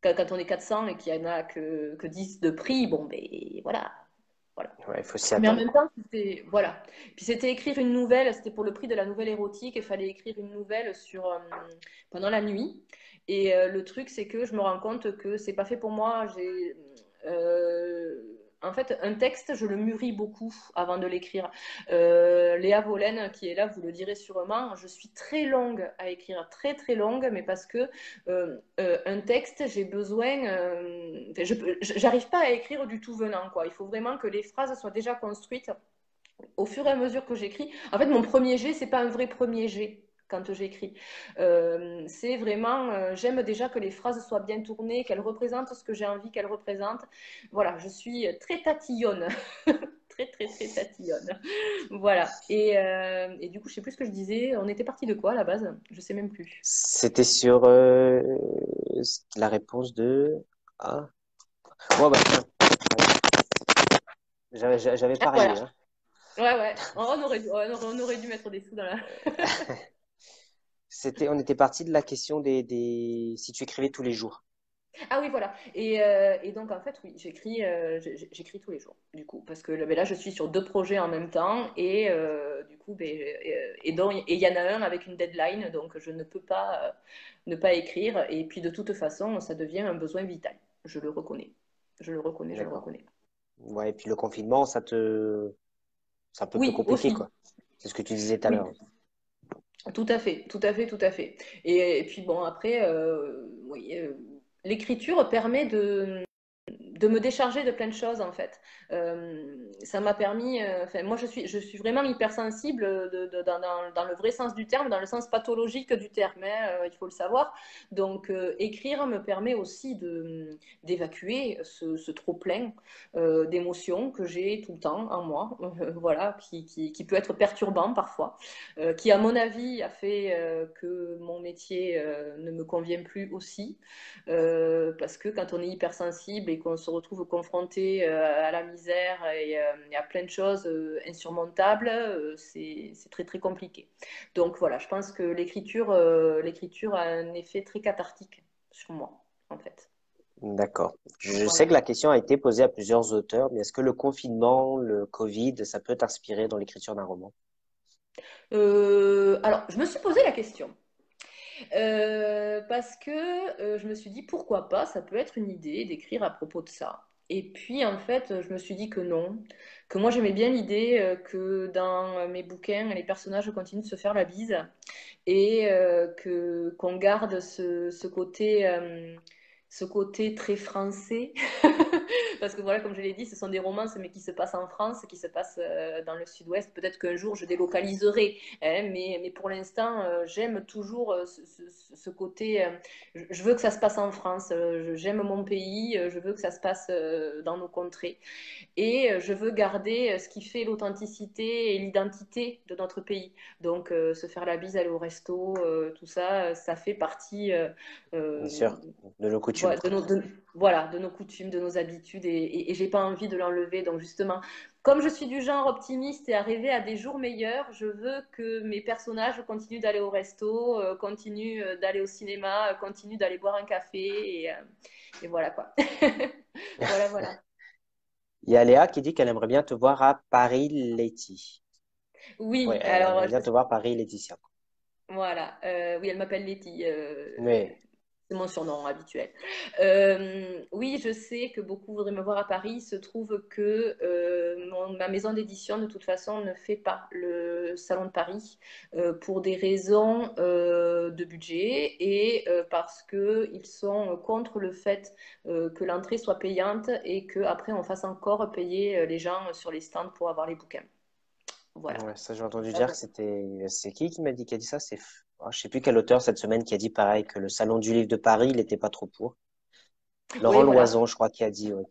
quand on est 400 et qu'il y en a que 10 de prix, bon, ben voilà. Voilà. Ouais, il faut s'y Mais en attendre, même quoi. temps, c'était voilà. Puis c'était écrire une nouvelle, c'était pour le prix de la nouvelle érotique, il fallait écrire une nouvelle sur pendant la nuit. Et le truc, c'est que je me rends compte que c'est pas fait pour moi. Euh, en fait, un texte, je le mûris beaucoup avant de l'écrire. Léa Vollen, qui est là, vous le direz sûrement, je suis très longue à écrire, très très longue, mais parce que un texte, j'ai besoin. J'arrive pas à écrire du tout venant, quoi. Il faut vraiment que les phrases soient déjà construites au fur et à mesure que j'écris. En fait, mon premier jet, c'est pas un vrai premier jet quand j'écris. C'est vraiment, j'aime déjà que les phrases soient bien tournées, qu'elles représentent ce que j'ai envie qu'elles représentent. Voilà, je suis très tatillonne. Très, très, très tatillonne. Voilà. Et du coup, je sais plus ce que je disais. On était parti de quoi à la base? Je sais même plus. C'était sur la réponse de... Ah, bon, bah, tiens, j'avais Ah, voilà. parié, hein. Ouais, ouais. On aurait dû mettre des sous dans la. On était parti de la question si tu écrivais tous les jours. Ah oui, voilà. Et donc, en fait, oui, j'écris tous les jours, du coup, parce que ben là, je suis sur deux projets en même temps, et du coup, et il y en a un avec une deadline, donc je ne peux pas ne pas écrire, et puis de toute façon, ça devient un besoin vital. Je le reconnais. Je le reconnais, je le D'accord. reconnais. Ouais, et puis le confinement, c'est un peu plus Oui, compliqué, aussi. quoi. C'est ce que tu disais tout à Oui, l'heure. tout à fait, tout à fait, tout à fait. Et puis bon, après, oui, l'écriture permet de me décharger de plein de choses en fait. Ça m'a permis, enfin, moi je suis vraiment hypersensible dans le vrai sens du terme, dans le sens pathologique du terme, hein, il faut le savoir. Donc écrire me permet aussi d'évacuer ce trop-plein d'émotions que j'ai tout le temps en moi, voilà, qui peut être perturbant parfois, qui à mon avis a fait que mon métier ne me convient plus aussi. Parce que quand on est hypersensible et qu'on se retrouve confronté à la misère et à plein de choses insurmontables, c'est très très compliqué. Donc voilà, je pense que l'écriture a un effet très cathartique sur moi, en fait. D'accord. Je sais que Voilà. la question a été posée à plusieurs auteurs, mais est-ce que le confinement, le Covid, ça peut t'inspirer dans l'écriture d'un roman? Alors, je me suis posé la question. Parce que je me suis dit pourquoi pas, ça peut être une idée d'écrire à propos de ça. Et puis en fait, je me suis dit que non, que moi j'aimais bien l'idée que dans mes bouquins, les personnages continuent de se faire la bise et que qu'on garde ce côté très français. Parce que voilà, comme je l'ai dit, ce sont des romances, mais qui se passent en France, qui se passent dans le sud-ouest. Peut-être qu'un jour, je délocaliserai, hein, mais pour l'instant, j'aime toujours ce côté. Je veux que ça se passe en France. J'aime mon pays. Je veux que ça se passe dans nos contrées. Et je veux garder ce qui fait l'authenticité et l'identité de notre pays. Donc, se faire la bise, aller au resto, tout ça, ça fait partie Bien euh, sûr, de nos coutumes. voilà, voilà, de nos coutumes, de nos habitudes, et j'ai pas envie de l'enlever. Donc, justement, comme je suis du genre optimiste et à rêver à des jours meilleurs, je veux que mes personnages continuent d'aller au resto, continuent d'aller au cinéma, continuent d'aller boire un café, et voilà quoi. Voilà, voilà. Il y a Léa qui dit qu'elle aimerait bien te voir à Paris, Letty. Oui, Oui, elle alors, aimerait bien te voir Paris, Laetitia. voilà. Oui, elle m'appelle Letty. Oui, C'est mon surnom habituel. Oui, je sais que beaucoup voudraient me voir à Paris. Il se trouve que ma maison d'édition, de toute façon, ne fait pas le Salon de Paris pour des raisons de budget et parce qu'ils sont contre le fait que l'entrée soit payante et qu'après on fasse encore payer les gens sur les stands pour avoir les bouquins. Voilà. ouais, ça j'ai entendu Ça, dire que c'est qui m'a dit ça? Je sais plus quel auteur cette semaine qui a dit pareil, que le Salon du Livre de Paris, il n'était pas trop pour. Laurent oui, voilà. Loison, je crois, qui a dit, ouais,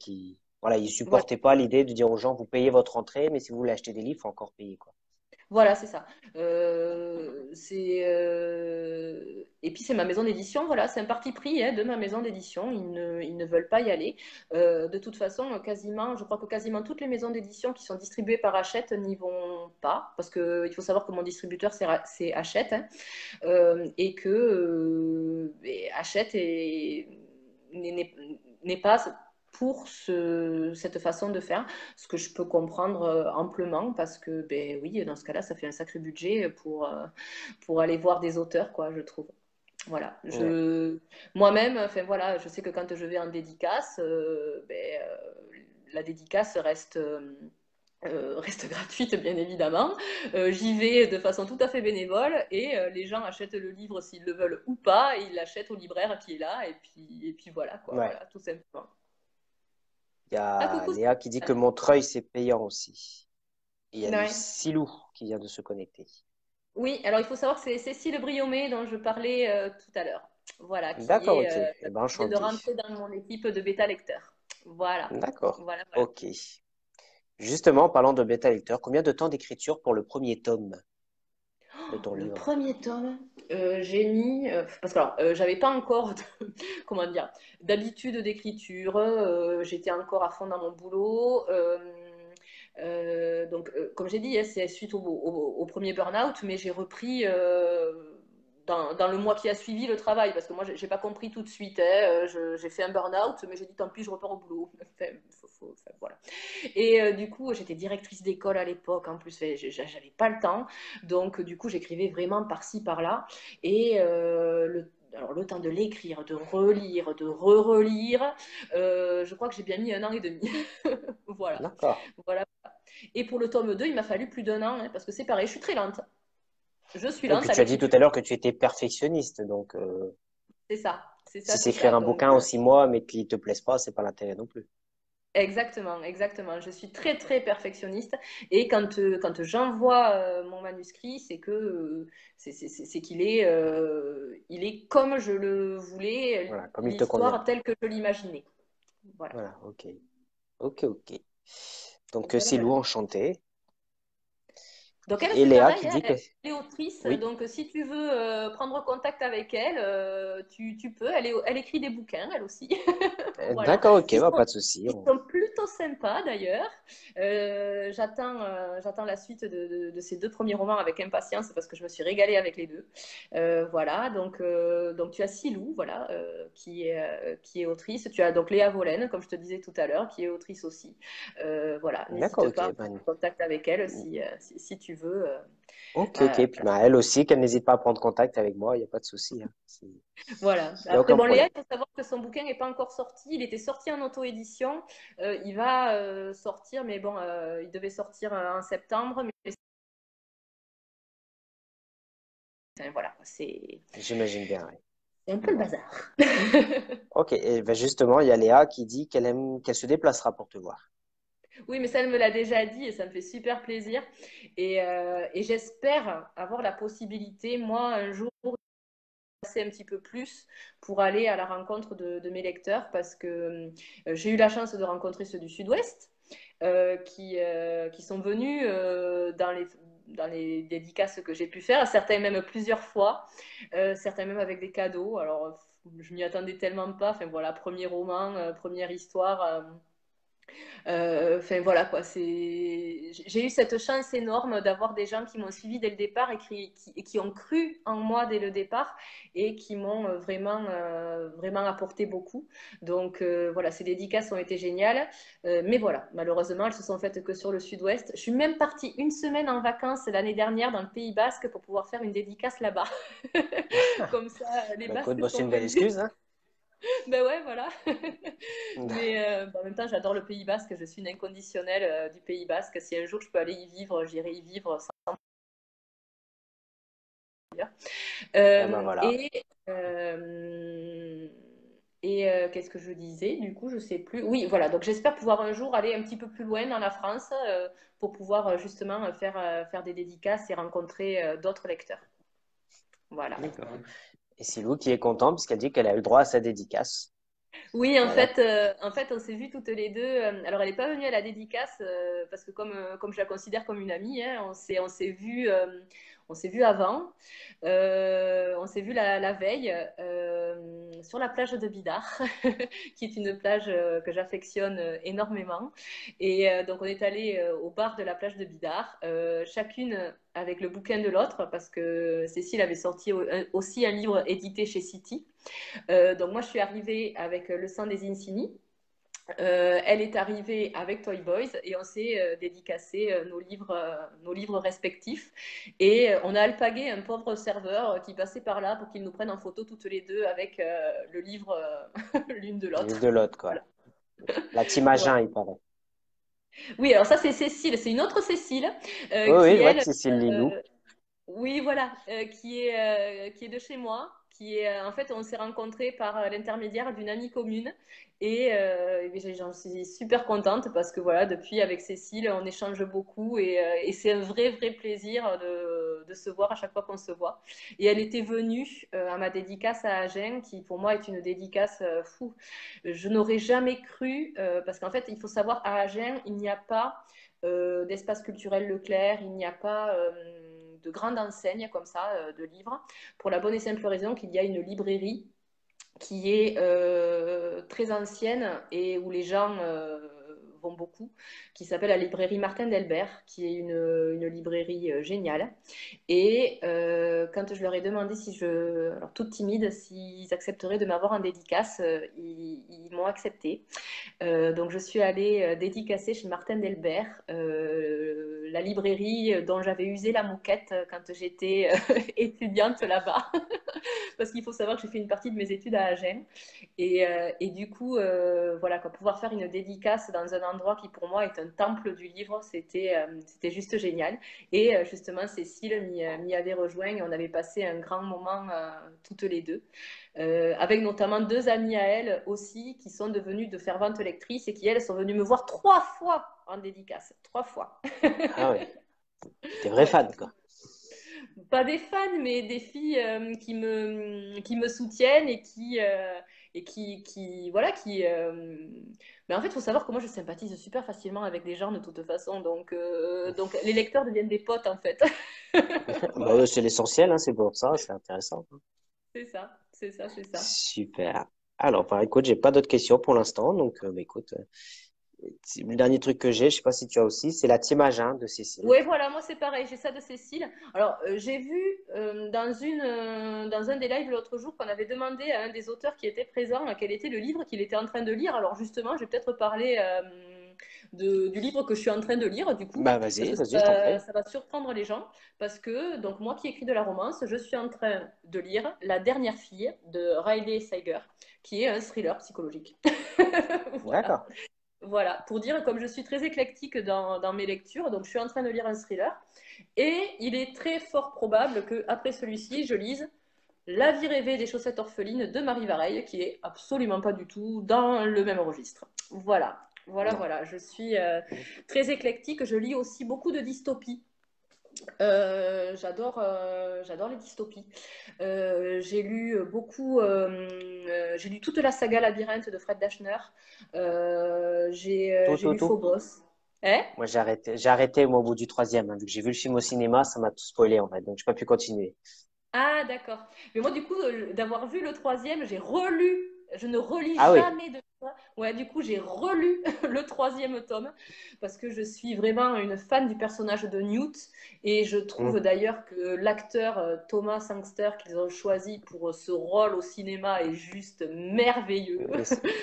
voilà, il Voilà. supportait pas l'idée de dire aux gens, vous payez votre entrée, mais si vous voulez acheter des livres, faut encore payer, quoi. Voilà, c'est ça. Et puis c'est ma maison d'édition, voilà, c'est un parti pris hein, de ma maison d'édition. Ils ne veulent pas y aller. De toute façon, quasiment, je crois que quasiment toutes les maisons d'édition qui sont distribuées par Hachette n'y vont pas, parce que il faut savoir que mon distributeur c'est Hachette, hein, et que Hachette n'est n'est pas pour cette façon de faire, ce que je peux comprendre amplement parce que, ben oui, dans ce cas-là, ça fait un sacré budget pour aller voir des auteurs, quoi, je trouve. Voilà, Ouais. moi-même, enfin voilà, je sais que quand je vais en dédicace, la dédicace reste gratuite, bien évidemment. J'y vais de façon tout à fait bénévole et les gens achètent le livre s'ils le veulent ou pas, et ils l'achètent au libraire qui est là, et puis voilà, quoi, Ouais. voilà, tout simplement. Il y Ah, a coucou! Léa qui dit que Montreuil, c'est payant aussi. Et il y a Ouais. Lucilou qui vient de se connecter. Oui, alors il faut savoir que c'est Cécile Briomé dont je parlais tout à l'heure. Voilà, D'accord, ok. Eh ben, qui vient de enchanté. rentrer dans mon équipe de bêta lecteur. Voilà, D'accord. voilà, voilà. Ok. Justement, en parlant de bêta lecteur, combien de temps d'écriture pour le premier tome? de ton Le livre? premier tome, j'ai mis, parce que alors, j'avais pas encore comment dire, d'habitude d'écriture, j'étais encore à fond dans mon boulot. Donc, comme j'ai dit, hein, c'est suite au premier burn-out, mais j'ai repris dans le mois qui a suivi le travail, parce que moi, j'ai pas compris tout de suite. Hein, j'ai fait un burn-out, mais j'ai dit tant pis, je repars au boulot. Enfin, enfin, voilà. Et du coup, j'étais directrice d'école à l'époque, en plus, j'avais pas le temps. Donc, du coup, j'écrivais vraiment par-ci, par-là. Et alors, le temps de l'écrire, de relire, de re-relire, je crois que j'ai bien mis 1 an et demi. Voilà. D'accord. Voilà. Et pour le tome 2, il m'a fallu plus d'1 an, hein, parce que c'est pareil, je suis très lente. Je suis Et lente puis à tu as dit tout l'écriture. à l'heure que tu étais perfectionniste, donc C'est ça, c'est si ça, c'est c'est écrire ça. un Donc, bouquin en 6 mois mais qu'il te plaise pas, c'est pas l'intérêt non plus. exactement, exactement. Je suis très, très perfectionniste. Et quand j'envoie mon manuscrit, c'est que c'est qu'il est, il est comme je le voulais, Voilà, comme il te convient. l'histoire telle que je l'imaginais. Voilà. Voilà, ok. Ok, ok. Donc Voilà, c'est voilà. Lou, enchanté. Donc elle, Et c'est Léa pareil, qui hein, dit que elle est autrice. oui. Donc si tu veux prendre contact avec elle, tu peux. Elle écrit des bouquins, elle aussi. Voilà, D'accord, ok, bah, pas de souci. qui sont plutôt sympas d'ailleurs. J'attends la suite de ces 2 premiers romans avec impatience parce que je me suis régalée avec les deux. Voilà, donc tu as Silou, voilà, qui est autrice. Tu as donc Léa Volène, comme je te disais tout à l'heure, qui est autrice aussi. Voilà, D'accord, n'hésite ok. pas à prendre contact avec elle si tu veux. Ok, ok. Euh, Puis bah, elle aussi, qu'elle n'hésite pas à prendre contact avec moi, il n'y a pas de souci. Hein. Voilà. Il n'y a Après, aucun bon, Léa, problème. il faut savoir que son bouquin n'est pas encore sorti. Il était sorti en auto-édition. Il va sortir, mais bon, il devait sortir en septembre. Mais enfin, voilà, J'imagine bien, ouais. c'est un peu le Bon. bazar. Ok, et ben justement, il y a Léa qui dit qu'elle se déplacera pour te voir. Oui, mais ça, elle me l'a déjà dit et ça me fait super plaisir. Et j'espère avoir la possibilité, moi, un jour, de passer un petit peu plus pour aller à la rencontre de mes lecteurs parce que j'ai eu la chance de rencontrer ceux du Sud-Ouest. Qui sont venus dans les dédicaces que j'ai pu faire, certains même plusieurs fois, certains même avec des cadeaux. Alors, je m'y attendais tellement pas. Enfin voilà, premier roman, première histoire. Enfin voilà quoi, j'ai eu cette chance énorme d'avoir des gens qui m'ont suivi dès le départ et qui ont cru en moi dès le départ et qui m'ont vraiment apporté beaucoup. Donc voilà, ces dédicaces ont été géniales. Mais voilà, malheureusement, elles se sont faites que sur le Sud-Ouest. Je suis même partie une semaine en vacances l'année dernière dans le Pays Basque pour pouvoir faire une dédicace là-bas. Comme ça, les Bah écoute, Basques bah, c'est sont une belle venus. excuse, hein. Ben ouais, voilà. Mais en même temps, j'adore le Pays Basque. Je suis une inconditionnelle du Pays Basque. Si un jour je peux aller y vivre, j'irai y vivre sans dire. Eh ben Euh, voilà. et euh, qu'est-ce que je disais? Du coup, je sais plus. Oui, voilà. Donc, j'espère pouvoir un jour aller un petit peu plus loin dans la France pour pouvoir justement faire des dédicaces et rencontrer d'autres lecteurs. Voilà. D'accord. Et c'est Lou qui est content puisqu'elle dit qu'elle a eu le droit à sa dédicace. Oui, Voilà. en fait, on s'est vues toutes les deux. Alors, elle n'est pas venue à la dédicace parce que comme je la considère comme une amie, hein, on s'est vu avant. On s'est vu la veille sur la plage de Bidart, qui est une plage que j'affectionne énormément. Et donc, on est allé au bar de la plage de Bidart, chacune avec le bouquin de l'autre, parce que Cécile avait sorti aussi un livre édité chez City. Donc moi, je suis arrivée avec Le sang des Insignis. Elle est arrivée avec Toy Boys et on s'est dédicacé nos livres respectifs. Et on a alpagué un pauvre serveur qui passait par là pour qu'il nous prenne en photo toutes les deux avec le livre l'une de L'une l'autre. de l'autre, quoi. Voilà. La team à Voilà. jeun, il paraît. Oui, alors ça c'est Cécile, c'est une autre Cécile Oui, oui, qui je vois que elle, c'est Lilou. oui, voilà, qui est de chez moi, en fait, on s'est rencontrés par l'intermédiaire d'une amie commune et j'en suis super contente parce que voilà, depuis avec Cécile, on échange beaucoup et c'est un vrai, vrai plaisir de se voir à chaque fois qu'on se voit. Et elle était venue à ma dédicace à Agen, qui pour moi est une dédicace fou. Je n'aurais jamais cru, parce qu'en fait, il faut savoir, à Agen, il n'y a pas d'espace culturel Leclerc, il n'y a pas de grandes enseignes comme ça, de livres, pour la bonne et simple raison qu'il y a une librairie qui est très ancienne et où les gens vont beaucoup, qui s'appelle la librairie Martin Delbert, qui est une librairie géniale. Et quand je leur ai demandé si alors toute timide, s'ils accepteraient de m'avoir en dédicace, ils m'ont accepté. Donc je suis allée dédicacer chez Martin Delbert, la librairie dont j'avais usé la moquette quand j'étais étudiante là-bas. Parce qu'il faut savoir que j'ai fait une partie de mes études à Agen. Et du coup, voilà, quoi, pouvoir faire une dédicace dans un endroit qui pour moi est un temple du livre, c'était juste génial. Et justement, Cécile m'y avait rejoint et on avait passé un grand moment toutes les deux. Avec notamment deux amies à elle aussi qui sont devenues de ferventes lectrices et qui, elles, sont venues me voir 3 fois en dédicace. 3 fois. Ah oui, t'es vrai Ouais. fan, quoi. Pas des fans, mais des filles qui me soutiennent et voilà, Mais en fait, il faut savoir que moi, je sympathise super facilement avec des gens de toute façon. Donc les lecteurs deviennent des potes, en fait. Bah, Voilà, c'est l'essentiel, hein, c'est pour ça, c'est intéressant. c'est ça, c'est ça, c'est ça. Super. Alors, bah, écoute, j'ai pas d'autres questions pour l'instant, donc bah, écoute, le dernier truc que j'ai, je sais pas si tu as aussi, c'est la Team Agen de Cécile. Oui, voilà, moi c'est pareil, j'ai ça de Cécile. Alors, j'ai vu dans un des lives l'autre jour qu'on avait demandé à un des auteurs qui était présent quel était le livre qu'il était en train de lire. Alors, justement, je vais peut-être parler du livre que je suis en train de lire, du coup, Bah parce vas-y, que vas-y, je t'en prie. ça va surprendre les gens. Parce que, donc, moi qui écris de la romance, je suis en train de lire La dernière fille de Riley Sager, qui est un thriller psychologique. Voilà. D'accord. Voilà, pour dire comme je suis très éclectique dans mes lectures, donc je suis en train de lire un thriller, et il est très fort probable qu'après celui-ci, je lise La vie rêvée des chaussettes orphelines de Marie Vareille, qui est absolument pas du tout dans le même registre. Voilà, voilà, Ouais. voilà, je suis très éclectique, je lis aussi beaucoup de dystopies. J'adore les dystopies. J'ai lu toute la saga Labyrinthe de Fred Dashner. Tout, J'ai tout, lu tout. Phobos. Eh. Moi, j'ai arrêté moi, au bout du troisième, hein, vu que j'ai vu le film au cinéma, ça m'a tout spoilé, en fait, donc j'ai pas pu continuer. Ah, d'accord. Mais moi, du coup, d'avoir vu le troisième, j'ai relu. Je ne relis Ah oui. jamais de ça. Ouais, du coup, j'ai relu le troisième tome parce que je suis vraiment une fan du personnage de Newt et je trouve Hmm. d'ailleurs que l'acteur Thomas Sangster qu'ils ont choisi pour ce rôle au cinéma est juste merveilleux.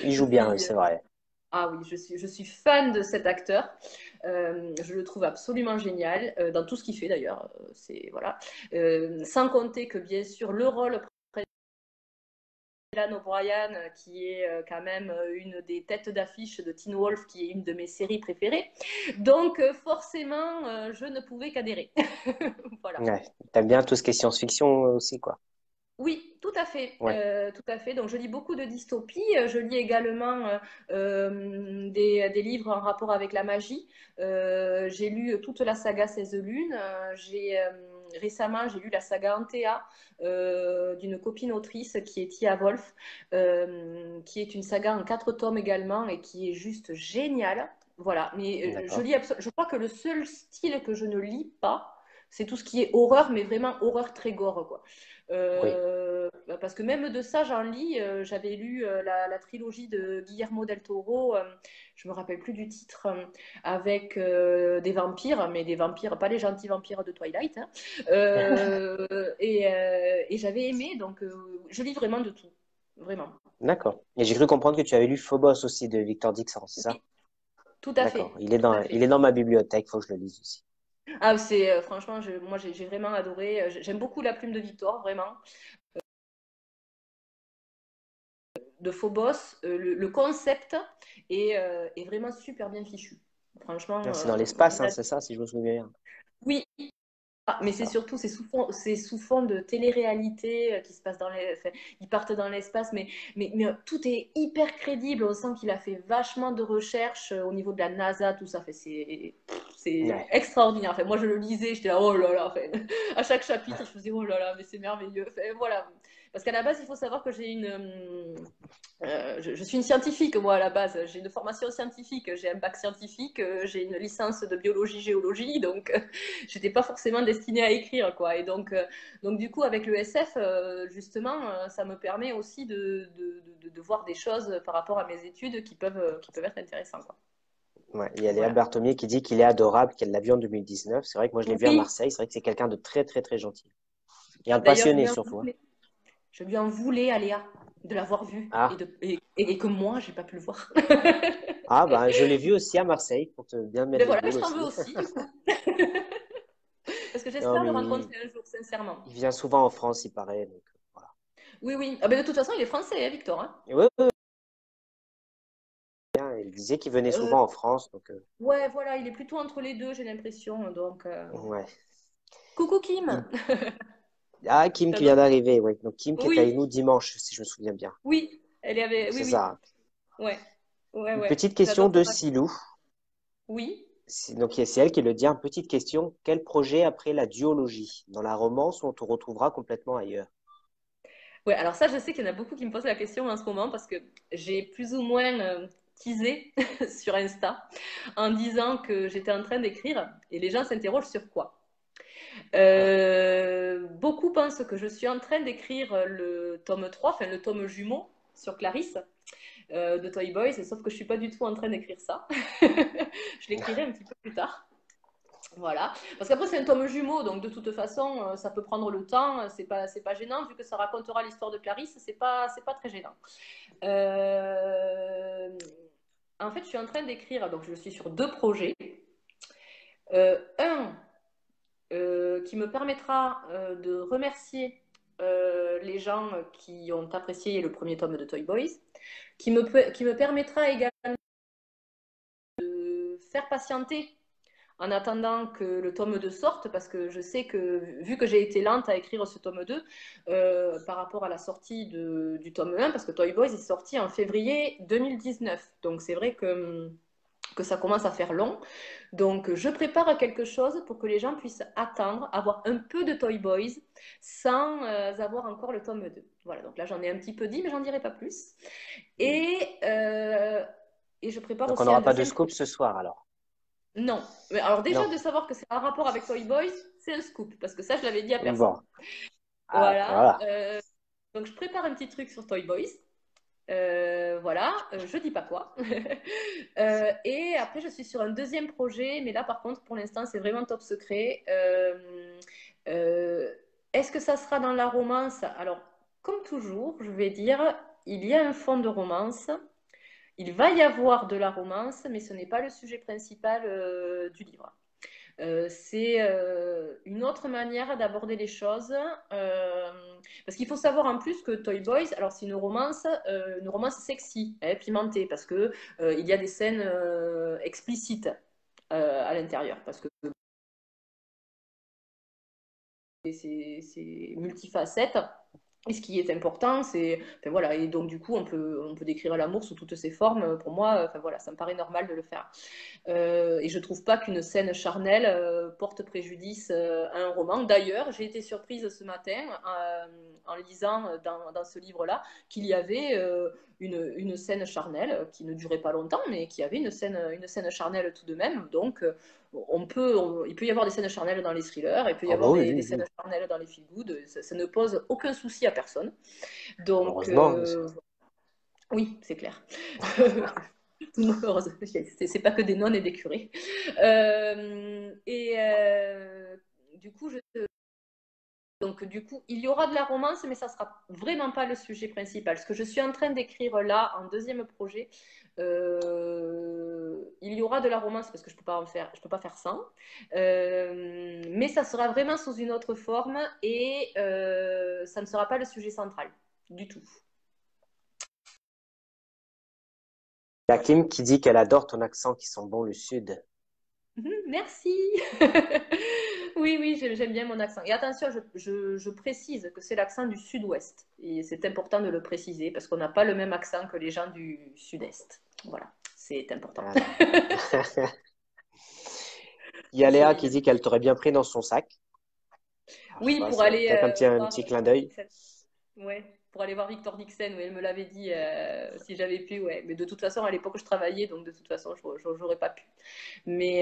Il Je joue bien, oui, suis c'est vrai. Ah oui, je suis fan de cet acteur. Je le trouve absolument génial dans tout ce qu'il fait d'ailleurs. C'est voilà. Sans compter que bien sûr le rôle d'Elan O'Brien, qui est quand même une des têtes d'affiche de Teen Wolf, qui est une de mes séries préférées. Donc forcément, je ne pouvais qu'adhérer. Voilà. Ouais. T'aimes bien tout ce qui est science-fiction aussi, quoi. Oui, tout à fait, Ouais. tout à fait. Donc, je lis beaucoup de dystopies. Je lis également des livres en rapport avec la magie. J'ai lu toute la saga 16 lunes. Récemment, j'ai lu la saga Antea d'une copine autrice qui est Tia Wolf, qui est une saga en 4 tomes également et qui est juste géniale. Voilà, mais D'accord. je crois que le seul style que je ne lis pas, c'est tout ce qui est horreur, mais vraiment horreur très gore, quoi. Oui. Parce que même de ça, j'en lis. J'avais lu la trilogie de Guillermo del Toro, je me rappelle plus du titre, avec des vampires, mais des vampires, pas les gentils vampires de Twilight, hein. Et j'avais aimé, donc je lis vraiment de tout, vraiment. D'accord. Et j'ai cru comprendre que tu avais lu Phobos aussi de Victor Dixon, c'est ça? Oui, tout à D'accord. fait, tout à Il est fait. dans ma bibliothèque, faut que je le lise aussi. Ah, c'est franchement, moi j'ai vraiment adoré. J'aime beaucoup la plume de Victor, vraiment. De Phobos, le concept est vraiment super bien fichu. Franchement, Ah, c'est dans l'espace, hein, c'est ça, si je me souviens bien. oui. Ah, mais c'est D'accord. surtout, c'est sous fond de télé-réalité qui se passe enfin, ils partent dans l'espace, mais tout est hyper crédible. On sent qu'il a fait vachement de recherches au niveau de la NASA, tout ça. Fait, c'est Ouais. extraordinaire. Enfin, moi, je le lisais, j'étais là, oh là là. Enfin, à chaque chapitre, je faisais, oh là là, mais c'est merveilleux. Enfin, voilà. Parce qu'à la base, il faut savoir que je suis une scientifique, moi, à la base. J'ai une formation scientifique, j'ai un bac scientifique, j'ai une licence de biologie-géologie, donc j'étais pas forcément destinée à écrire, quoi. Et donc du coup, avec le SF, justement, ça me permet aussi de voir des choses par rapport à mes études qui peuvent être intéressantes, quoi. Ouais, il y a Léa Voilà. Berthomier qui dit qu'il est adorable, qu'elle l'a vu en 2019. C'est vrai que moi, je l'ai vu à Oui, Marseille. C'est vrai que c'est quelqu'un de très, très, très gentil. Et un d'ailleurs, passionné surtout, hein. je lui en voulais à Léa de l'avoir vu Ah, et que moi, j'ai pas pu le voir. ah bah, je l'ai vu aussi à Marseille pour te bien Mais mettre les voilà, boules je t'en veux aussi. aussi, du coup. Parce que Non, j'espère le mais rencontrer un jour, sincèrement. il vient souvent en France, il paraît. Donc, voilà. Oui, oui. Ah ben, de toute façon, il est français, hein, Victor, hein. Et ouais, ouais, ouais, il disait qu'il venait Euh, souvent en France. Donc, ouais, voilà, il est plutôt entre les deux, j'ai l'impression. Donc, ouais. coucou Kim. Il- Ah, Kim T'as qui vient d'autres- d'arriver. Ouais. Donc, Kim qui était avec Oui, nous dimanche, si je me souviens bien. oui. Elle est avec... C'est Oui, oui. ça. Ouais, ouais, Une ouais. petite T'as question d'autres de vacances? Silou. Oui. Donc, c'est elle qui le dit. Une petite question. Quel projet après la duologie? Dans la romance, on te retrouvera complètement ailleurs. Ouais, alors ça, je sais qu'il y en a beaucoup qui me posent la question en ce moment parce que j'ai plus ou moins teasé sur Insta en disant que j'étais en train d'écrire et les gens s'interrogent sur quoi. Ah, Beaucoup pensent que je suis en train d'écrire le tome 3, enfin le tome jumeau sur Clarisse de Toy Boys, sauf que je suis pas du tout en train d'écrire ça. Je l'écrirai un petit peu plus tard. Voilà. Parce qu'après, c'est un tome jumeau, donc de toute façon, ça peut prendre le temps, c'est pas gênant, vu que ça racontera l'histoire de Clarisse, c'est pas très gênant. Euh, En fait, je suis en train d'écrire, donc je suis sur deux projets. Un qui me permettra de remercier les gens qui ont apprécié le premier tome de Toy Boys, qui me permettra également de faire patienter en attendant que le tome 2 sorte, parce que je sais que, vu que j'ai été lente à écrire ce tome 2, par rapport à la sortie du tome 1, parce que Toy Boys est sorti en février 2019. Donc c'est vrai que ça commence à faire long. Donc je prépare quelque chose pour que les gens puissent attendre, avoir un peu de Toy Boys sans avoir encore le tome 2. Voilà, donc là j'en ai un petit peu dit, mais j'en dirai pas plus. hmm. Et, euh, et je prépare Donc, on aussi un n'aura pas de deuxième scoop projet. ce soir alors. Non. Mais alors déjà Non. de savoir que c'est un rapport avec Toy Boys, c'est un scoop, parce que ça je l'avais dit à personne. Bon. Ah, Voilà. voilà. Donc je prépare un petit truc sur Toy Boys. Voilà, je dis pas quoi. Et après je suis sur un deuxième projet, mais là par contre pour l'instant c'est vraiment top secret. Euh, Est-ce que ça sera dans la romance? Alors comme toujours, je vais dire, il y a un fond de romance. Il va y avoir de la romance, mais ce n'est pas le sujet principal du livre. C'est une autre manière d'aborder les choses. euh, Parce qu'il faut savoir en plus que Toy Boys, alors c'est une romance sexy, hein, pimentée, parce que il y a des scènes explicites à l'intérieur, parce que c'est multifacette. Et ce qui est important, c'est, enfin, voilà, et donc du coup, on peut décrire l'amour sous toutes ses formes. Pour moi, enfin voilà, ça me paraît normal de le faire. Et je trouve pas qu'une scène charnelle porte préjudice à un roman. D'ailleurs, j'ai été surprise ce matin en lisant dans ce livre-là qu'il y avait une scène charnelle qui ne durait pas longtemps, mais qui avait une scène charnelle tout de même. Donc, il peut y avoir des scènes charnelles dans les thrillers, il peut y Oh bah avoir oui, des oui, scènes oui. charnelles dans les feel-good. Ça ne pose aucun souci à personne. Donc, Heureusement. oui, c'est clair. Heureusement, c'est pas que des nonnes et des curés. Et du coup, donc du coup, il y aura de la romance, mais ça sera vraiment pas le sujet principal. Ce que je suis en train d'écrire là, en deuxième projet, il y aura de la romance parce que je peux pas faire sans. Mais ça sera vraiment sous une autre forme et ça ne sera pas le sujet central du tout. Il y a Voilà. Kim qui dit qu'elle adore ton accent qui sent bon le sud. Merci. Oui, oui, j'aime bien mon accent. Et attention, je précise que c'est l'accent du sud-ouest. Et c'est important de le préciser parce qu'on n'a pas le même accent que les gens du sud-est. Voilà, c'est important. Voilà. Il y a Léa qui J'ai- dit qu'elle t'aurait bien pris dans son sac. Alors, je sais Oui, pas, pour c'est aller peut-être un voir petit clin d'œil. Ouais, pour aller voir Victor Dixon, ouais, elle me l'avait dit si j'avais pu, ouais. Mais de toute façon, à l'époque, je travaillais, donc de toute façon, j'aurais pas pu. Mais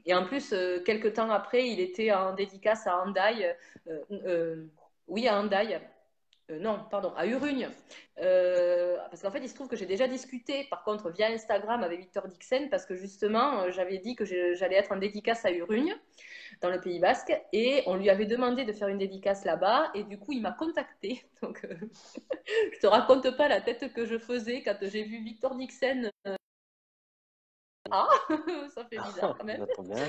et en plus, quelques temps après, il était en dédicace à Hendaye, oui, à Hendaye. Non, pardon, à Urugne. Parce qu'en fait, il se trouve que j'ai déjà discuté, par contre, via Instagram avec Victor Dixon, parce que justement, j'avais dit que j'allais être en dédicace à Urugne dans le Pays Basque, et on lui avait demandé de faire une dédicace là-bas, et du coup, il m'a contacté. Donc, je te raconte pas la tête que je faisais quand j'ai vu Victor Dixon. Ah, ça fait bizarre quand même. Trop bien.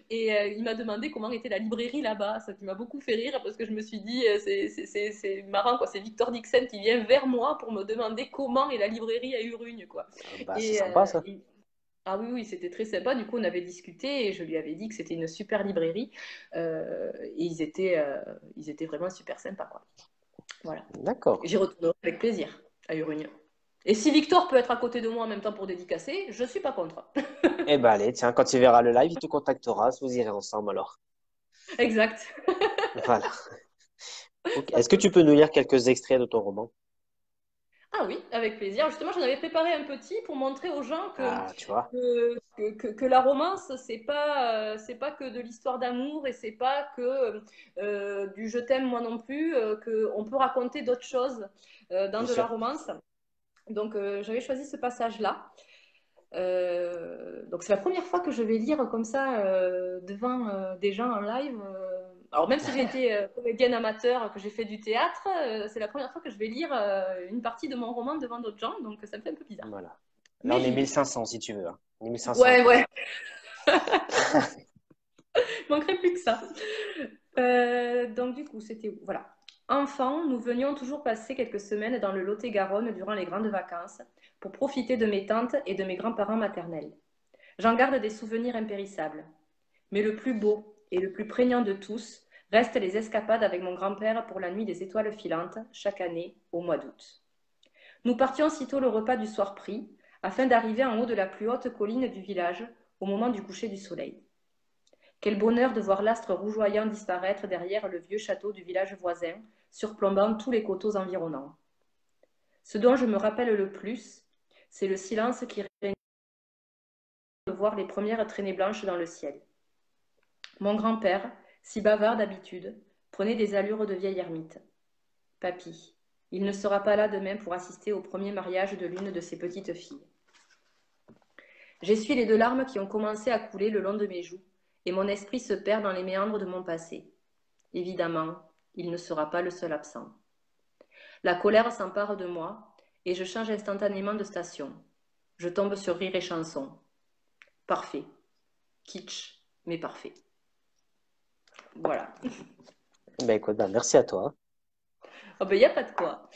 Et il m'a demandé comment était la librairie là-bas. Ça qui m'a beaucoup fait rire parce que je me suis dit, c'est marrant, quoi. C'est Victor Dixon qui vient vers moi pour me demander comment est la librairie à Urugne, quoi. Bah, c'est Et, sympa ça. ah oui, oui, c'était très sympa. Du coup, on avait discuté et je lui avais dit que c'était une super librairie. Et ils étaient vraiment super sympas, quoi. Voilà. D'accord. J'y retournerai avec plaisir à Urugne. Et si Victor peut être à côté de moi en même temps pour dédicacer, je suis pas contre. Eh ben allez, tiens, quand il verra le live, il te contactera, vous irez ensemble alors. Exact. Voilà. Ok. Est-ce que tu peux nous lire quelques extraits de ton roman? Ah oui, avec plaisir. Justement, j'en avais préparé un petit pour montrer aux gens Ah, tu vois. que la romance, c'est pas que de l'histoire d'amour et c'est pas que du je t'aime moi non plus, qu'on peut raconter d'autres choses dans Bien de la sûr. romance. Donc, j'avais choisi ce passage-là. Donc c'est la première fois que je vais lire comme ça devant des gens en live. Alors même si j'ai été comédienne amateur, que j'ai fait du théâtre, c'est la première fois que je vais lire une partie de mon roman devant d'autres gens, donc ça me fait un peu bizarre. Voilà. Là, Mais on est j'y vais. 1500 si tu veux. Hein. On est 1500 à Ouais, côté. ouais, il manquerait plus que ça. Donc du coup, c'était où? Voilà. Enfant, nous venions toujours passer quelques semaines dans le Lot-et-Garonne durant les grandes vacances pour profiter de mes tantes et de mes grands-parents maternels. J'en garde des souvenirs impérissables. Mais le plus beau et le plus prégnant de tous restent les escapades avec mon grand-père pour la nuit des étoiles filantes, chaque année au mois d'août. Nous partions sitôt le repas du soir pris, afin d'arriver en haut de la plus haute colline du village au moment du coucher du soleil. Quel bonheur de voir l'astre rougeoyant disparaître derrière le vieux château du village voisin, surplombant tous les coteaux environnants. Ce dont je me rappelle le plus, c'est le silence qui régnait de voir les premières traînées blanches dans le ciel. Mon grand-père, si bavard d'habitude, prenait des allures de vieil ermite. Papy, il ne sera pas là demain pour assister au premier mariage de l'une de ses petites filles. J'essuie les deux larmes qui ont commencé à couler le long de mes joues, et mon esprit se perd dans les méandres de mon passé. Évidemment, il ne sera pas le seul absent. La colère s'empare de moi, et je change instantanément de station. Je tombe sur rire et chanson. Parfait. Kitsch, mais parfait. Voilà. Ben écoute, ben, merci à toi. Oh ben, y a pas de quoi.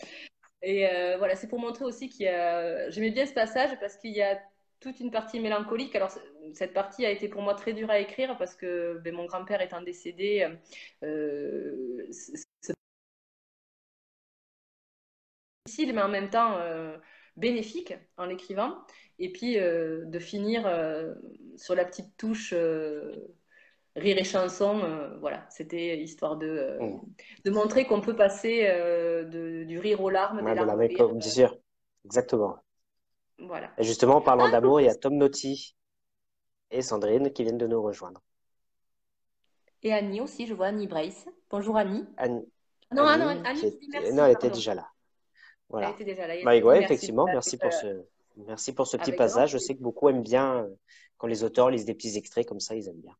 Et voilà, c'est pour montrer aussi qu'il y a. J'aimais bien ce passage parce qu'il y a toute une partie mélancolique. Alors, cette partie a été pour moi très dure à écrire parce que ben, mon grand-père étant décédé, c'est difficile, mais en même temps bénéfique en l'écrivant. Et puis de finir sur la petite touche rire et chanson, voilà, c'était histoire Mm. de montrer qu'on peut passer du rire aux larmes, des Ouais, de larmes la au même, rire. bien sûr. Exactement. Voilà. Et justement, en parlant Ah, d'amour, il y a Tom Notti et Sandrine qui viennent de nous rejoindre. et Annie aussi, je vois Annie Brace. Bonjour Annie. Annie, Non, ah non, Annie Annie qui dit non, merci, elle était pardon. déjà là. Elle Voilà. était déjà là. Et Bah, elle dit ouais, merci. effectivement, merci pour ce petit Avec grand passage. Je plaisir. sais que beaucoup aiment bien quand les auteurs lisent des petits extraits comme ça, ils aiment bien.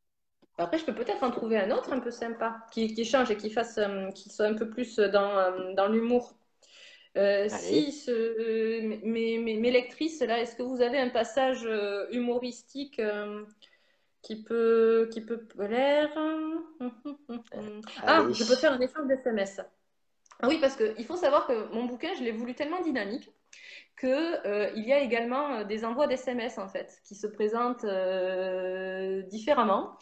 Après, je peux peut-être en trouver un autre un peu sympa, qui change et qui soit un peu plus dans l'humour. Allez. Si mes lectrices, là, est-ce que vous avez un passage humoristique qui peut plaire? Ah, je peux Allez. faire un échange d'SMS. Ah oui, parce qu'il faut savoir que mon bouquin, je l'ai voulu tellement dynamique que il y a également des envois d'SMS en fait qui se présentent différemment.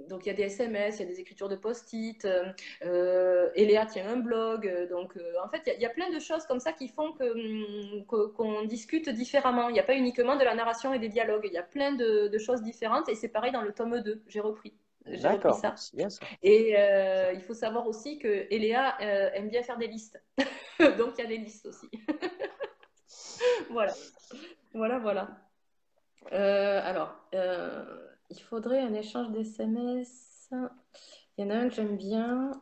Donc il y a des SMS, il y a des écritures de post-it. Eléa tient un blog. Donc en fait il y a plein de choses comme ça qui font qu'on discute différemment. Il n'y a pas uniquement de la narration et des dialogues. Il y a plein de choses différentes et c'est pareil dans le tome 2. J'ai repris. J'ai repris D'accord, ça. c'est bien ça. Et il faut savoir aussi que Eléa aime bien faire des listes. Donc il y a des listes aussi. Voilà, voilà, voilà. Alors, il faudrait un échange d'SMS. Il y en a un que j'aime bien.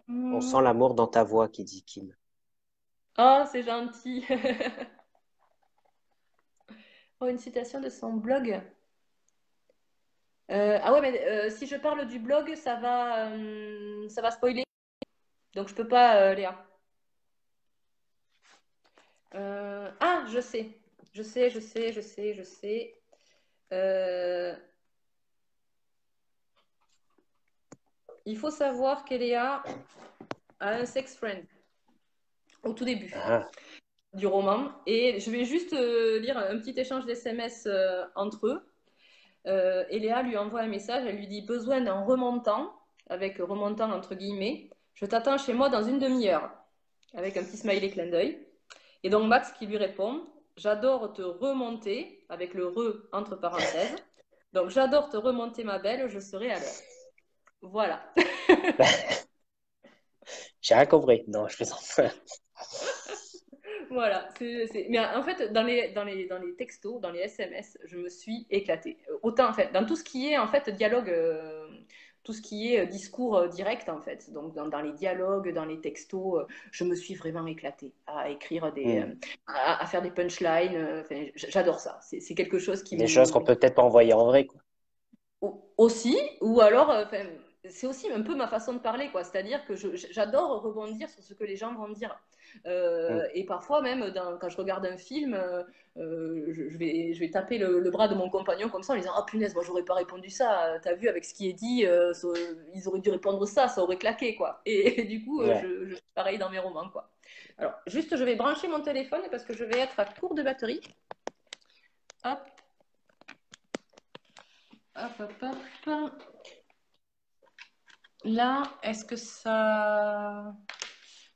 On sent l'amour dans ta voix, qui dit Kim. Oh, c'est gentil. Oh, une citation de son blog. Ah ouais, mais si je parle du blog, ça va spoiler. Donc je peux pas, Léa. Ah, je sais. Je sais. Euh, il faut savoir qu'Eléa a un sex friend au tout début Ah, du roman. Et je vais juste lire un petit échange d'SMS entre eux. Eléa lui envoie un message, elle lui dit besoin d'un remontant, avec remontant entre guillemets. Je t'attends chez moi dans une demi-heure, avec un petit smiley clin d'œil. Et donc Max qui lui répond j'adore te remonter, avec le re entre parenthèses. Donc j'adore te remonter ma belle, je serai à l'heure. Voilà. j'ai rien compris. Non, je plaisante. Voilà. Mais en fait, dans les textos, dans les SMS, je me suis éclatée. Autant, en fait, dans tout ce qui est, en fait, dialogue, tout ce qui est discours direct, en fait. Donc, dans les dialogues, dans les textos, je me suis vraiment éclatée à écrire Hmm. à faire des punchlines. Enfin, j'adore ça. C'est quelque chose qui Des choses qu'on me, peut peut-être pas envoyer en vrai, quoi. aussi, ou alors, enfin, c'est aussi un peu ma façon de parler, quoi. C'est-à-dire que j'adore rebondir sur ce que les gens vont dire. Hmm. Et parfois, même quand je regarde un film, je vais taper le bras de mon compagnon comme ça en lui disant ah punaise, moi j'aurais pas répondu ça. T'as vu avec ce qui est dit, ils auraient dû répondre ça aurait claqué, quoi. Et du coup, Ouais. je fais pareil dans mes romans, quoi. Alors, juste, je vais brancher mon téléphone parce que je vais être à court de batterie. Hop, hop. Là, est-ce que ça...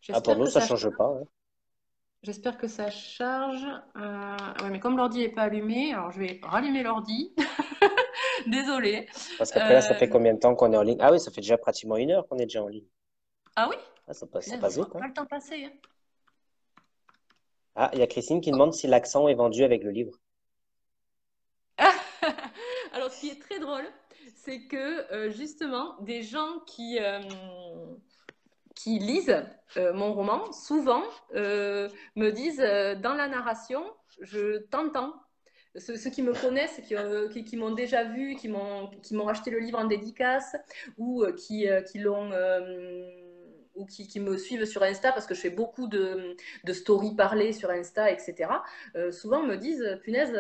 Ah, pour J'espère nous, que ça ça... change pas, hein. J'espère que ça charge. Ouais, mais comme l'ordi n'est pas allumé, alors je vais rallumer l'ordi. Désolée. Parce qu'après, là, ça Euh, fait combien de temps qu'on est en ligne? Ah oui, ça fait déjà pratiquement 1 heure qu'on est déjà en ligne. Ah oui? Ah, ça Punaise, moi, passe je vois vite, hein. pas le temps passer, hein. Ah, il y a Christine qui demande si l'accent est vendu avec le livre. Alors, ce qui est très drôle, c'est que justement, des gens qui lisent mon roman, souvent me disent dans la narration, je t'entends. Ceux qui me connaissent, qui m'ont déjà vu, qui m'ont acheté le livre en dédicace, ou qui l'ont ou qui me suivent sur Insta parce que je fais beaucoup de stories parlées sur Insta, etc. Souvent me disent punaise,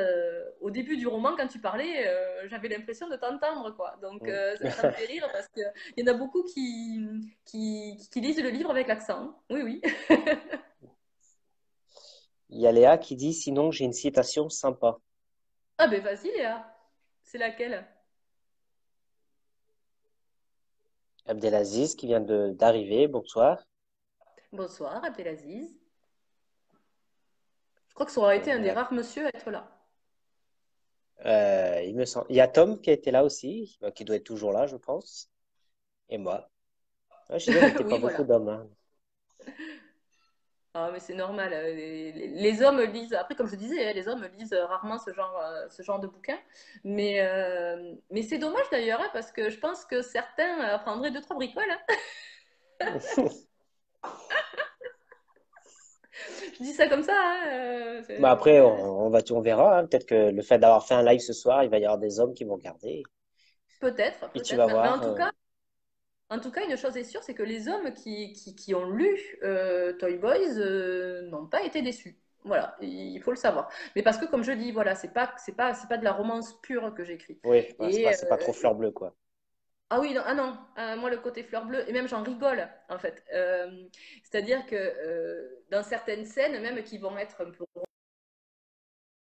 au début du roman, quand tu parlais, j'avais l'impression de t'entendre, quoi. Donc Hmm. ça me fait rire parce qu'il y en a beaucoup qui lisent le livre avec l'accent. Oui, oui. Il y a Léa qui dit, sinon, j'ai une citation sympa. Ah ben vas-y, Léa. C'est laquelle? Abdelaziz qui vient d'arriver, bonsoir. Bonsoir, Abdelaziz. Je crois que ça aurait été un des Voilà. rares monsieur à être là. Il me semble. Il y a Tom qui a été là aussi, qui doit être toujours là, je pense. Et moi. Ouais, je disais, on n'était pas Oui, beaucoup voilà. d'hommes, hein. Ah, mais c'est normal. Les hommes lisent, après, comme je disais, hein, les hommes lisent rarement ce genre de bouquin. Mais c'est dommage d'ailleurs, hein, parce que je pense que certains apprendraient deux, trois bricoles, hein. Je dis ça comme ça, hein, Bah après, on verra, hein. Peut-être que le fait d'avoir fait un live ce soir, il va y avoir des hommes qui vont regarder. peut-être, Et tu peut-être. vas Mais voir. en tout cas, une chose est sûre, c'est que les hommes qui ont lu Toy Boys n'ont pas été déçus. Voilà, il faut le savoir. Mais parce que, comme je dis, voilà, c'est pas de la romance pure que j'écris. Oui, ouais, Et c'est pas trop fleur bleue, quoi. ah oui, non, ah non, moi le côté fleur bleue, et même j'en rigole en fait. C'est-à-dire que dans certaines scènes, même qui vont être un peu.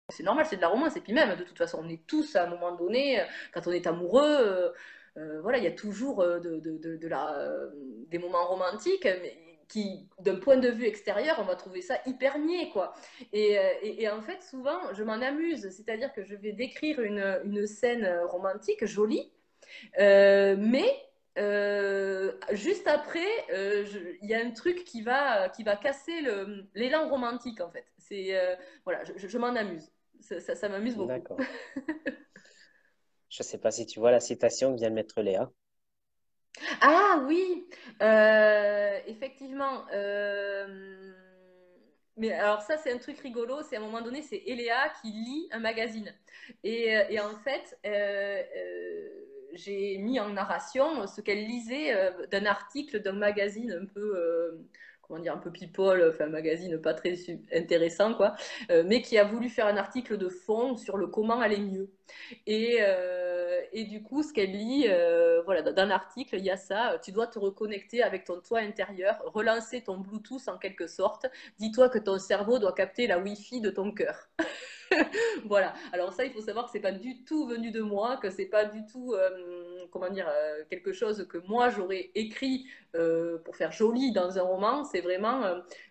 C'est normal, c'est de la romance, et puis même, de toute façon, on est tous à un moment donné, quand on est amoureux, voilà, il y a toujours des moments romantiques, mais qui, d'un point de vue extérieur, on va trouver ça hyper niais, quoi. Et en fait, souvent, je m'en amuse, c'est-à-dire que je vais décrire une scène romantique jolie, mais juste après, il y a un truc qui va casser l'élan romantique, en fait. Voilà, je m'en amuse. Ça m'amuse beaucoup. D'accord. Je sais pas si tu vois la citation que vient de mettre Léa. Ah oui, effectivement. Mais alors ça, c'est un truc rigolo. C'est à un moment donné, c'est Eléa qui lit un magazine. Et en fait, j'ai mis en narration ce qu'elle lisait d'un article d'un magazine un peu, comment dire, un peu people, enfin un magazine pas très intéressant, quoi, mais qui a voulu faire un article de fond sur le comment aller mieux. Et du coup, ce qu'elle lit, voilà, dans l'article, il y a ça. Tu dois te reconnecter avec ton toi intérieur, relancer ton Bluetooth en quelque sorte. Dis-toi que ton cerveau doit capter la Wi-Fi de ton cœur. Voilà. Alors ça, il faut savoir que c'est pas du tout venu de moi, que c'est pas du tout, comment dire, quelque chose que moi j'aurais écrit pour faire joli dans un roman. C'est vraiment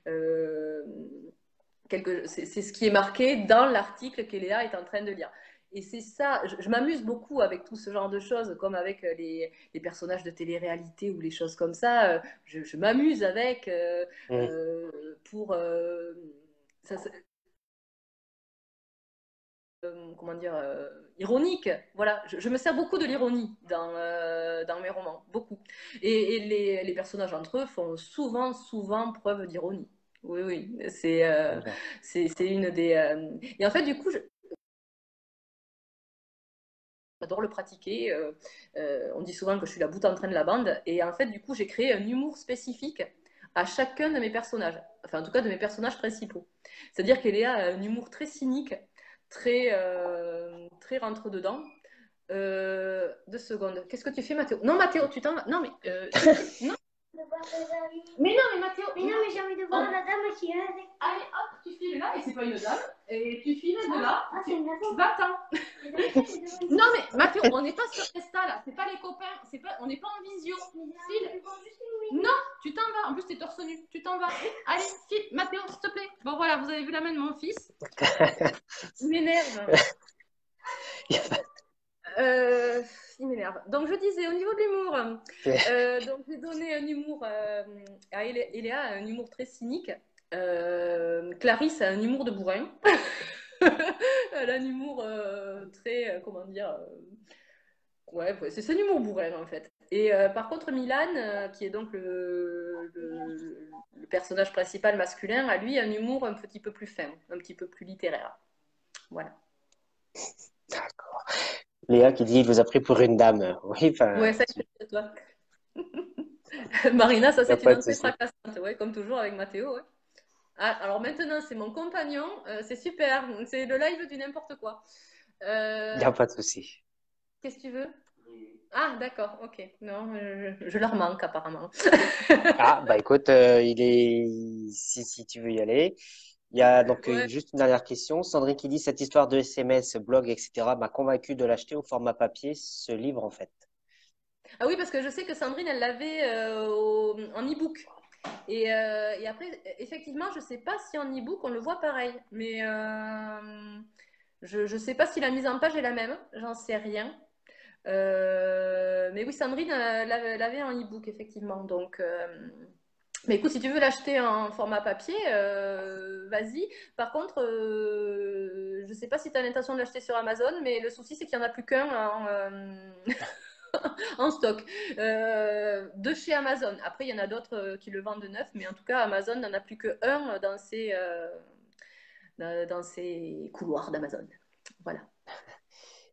euh, c'est ce qui est marqué dans l'article qu'Eléa est en train de lire. Et c'est ça, je m'amuse beaucoup avec tout ce genre de choses, comme avec les personnages de télé-réalité ou les choses comme ça. Je m'amuse avec Mm. pour ça, comment dire, ironique. Voilà, je me sers beaucoup de l'ironie dans mes romans, beaucoup. Et les personnages entre eux font souvent, souvent preuve d'ironie. Oui, oui, D'accord. c'est une des. Et en fait, du coup, j'adore le pratiquer. On dit souvent que je suis la boute en train de la bande. Et en fait, du coup, j'ai créé un humour spécifique à chacun de mes personnages. Enfin, en tout cas, de mes personnages principaux. C'est-à-dire qu'Eléa a un humour très cynique, très rentre-dedans. 2 secondes. Qu'est-ce que tu fais, Mathéo? Non, Mathéo, tu t'en vas. Non, mais non. Mais non, mais Mathéo. Mais non, mais j'ai envie de voir la dame qui est avec. Allez, hop, tu files là, et c'est pas une dame. Et tu files de là. Ah, c'est une dame. Va-t'en. Non, mais Mathéo, on n'est pas sur Insta là. C'est pas les copains. On n'est pas en visio. File. Non, tu t'en vas. En plus, t'es torse nu. Tu t'en vas. Allez, file. Mathéo, s'il te plaît. Bon, voilà, vous avez vu la main de mon fils. Il m'énerve. Il m'énerve. Donc, je disais, au niveau de l'humour, donc j'ai donné un humour à Eléa, un humour très cynique. Clarisse a un humour de bourrin. Elle a un humour très, comment dire, ouais, c'est un humour bourrin en fait. Et par contre, Milan, qui est donc le personnage principal masculin, a lui un humour un petit peu plus fin, un petit peu plus littéraire. Voilà. D'accord. Léa qui dit, il vous a pris pour une dame. Oui, enfin, Ouais, ça, c'est toi. Marina, ça il n'y a c'est une pas de entrée souci. fracassante, ouais, comme toujours avec Mathéo. Ouais. Ah, alors maintenant, c'est mon compagnon, c'est super, c'est le live du n'importe quoi. Il n'y a Euh, pas de souci. Qu'est-ce que tu veux? Ah, d'accord, ok. Non, je leur manque apparemment. Ah, bah écoute, il est si tu veux y aller. Il y a donc Ouais. juste une dernière question. Sandrine qui dit cette histoire de SMS, blog, etc. m'a convaincu de l'acheter au format papier, ce livre en fait. Ah oui, parce que je sais que Sandrine, elle l'avait en e-book. Et après, effectivement, je ne sais pas si en e-book on le voit pareil. Mais je ne sais pas si la mise en page est la même. J'en sais rien. Mais oui, Sandrine l'avait en e-book, effectivement. Donc, mais écoute, si tu veux l'acheter en format papier, vas-y. Par contre, je ne sais pas si tu as l'intention de l'acheter sur Amazon, mais le souci, c'est qu'il n'y en a plus qu'un en stock de chez Amazon. Après, il y en a d'autres qui le vendent de neuf, mais en tout cas, Amazon n'en a plus qu'un dans ses couloirs d'Amazon. Voilà.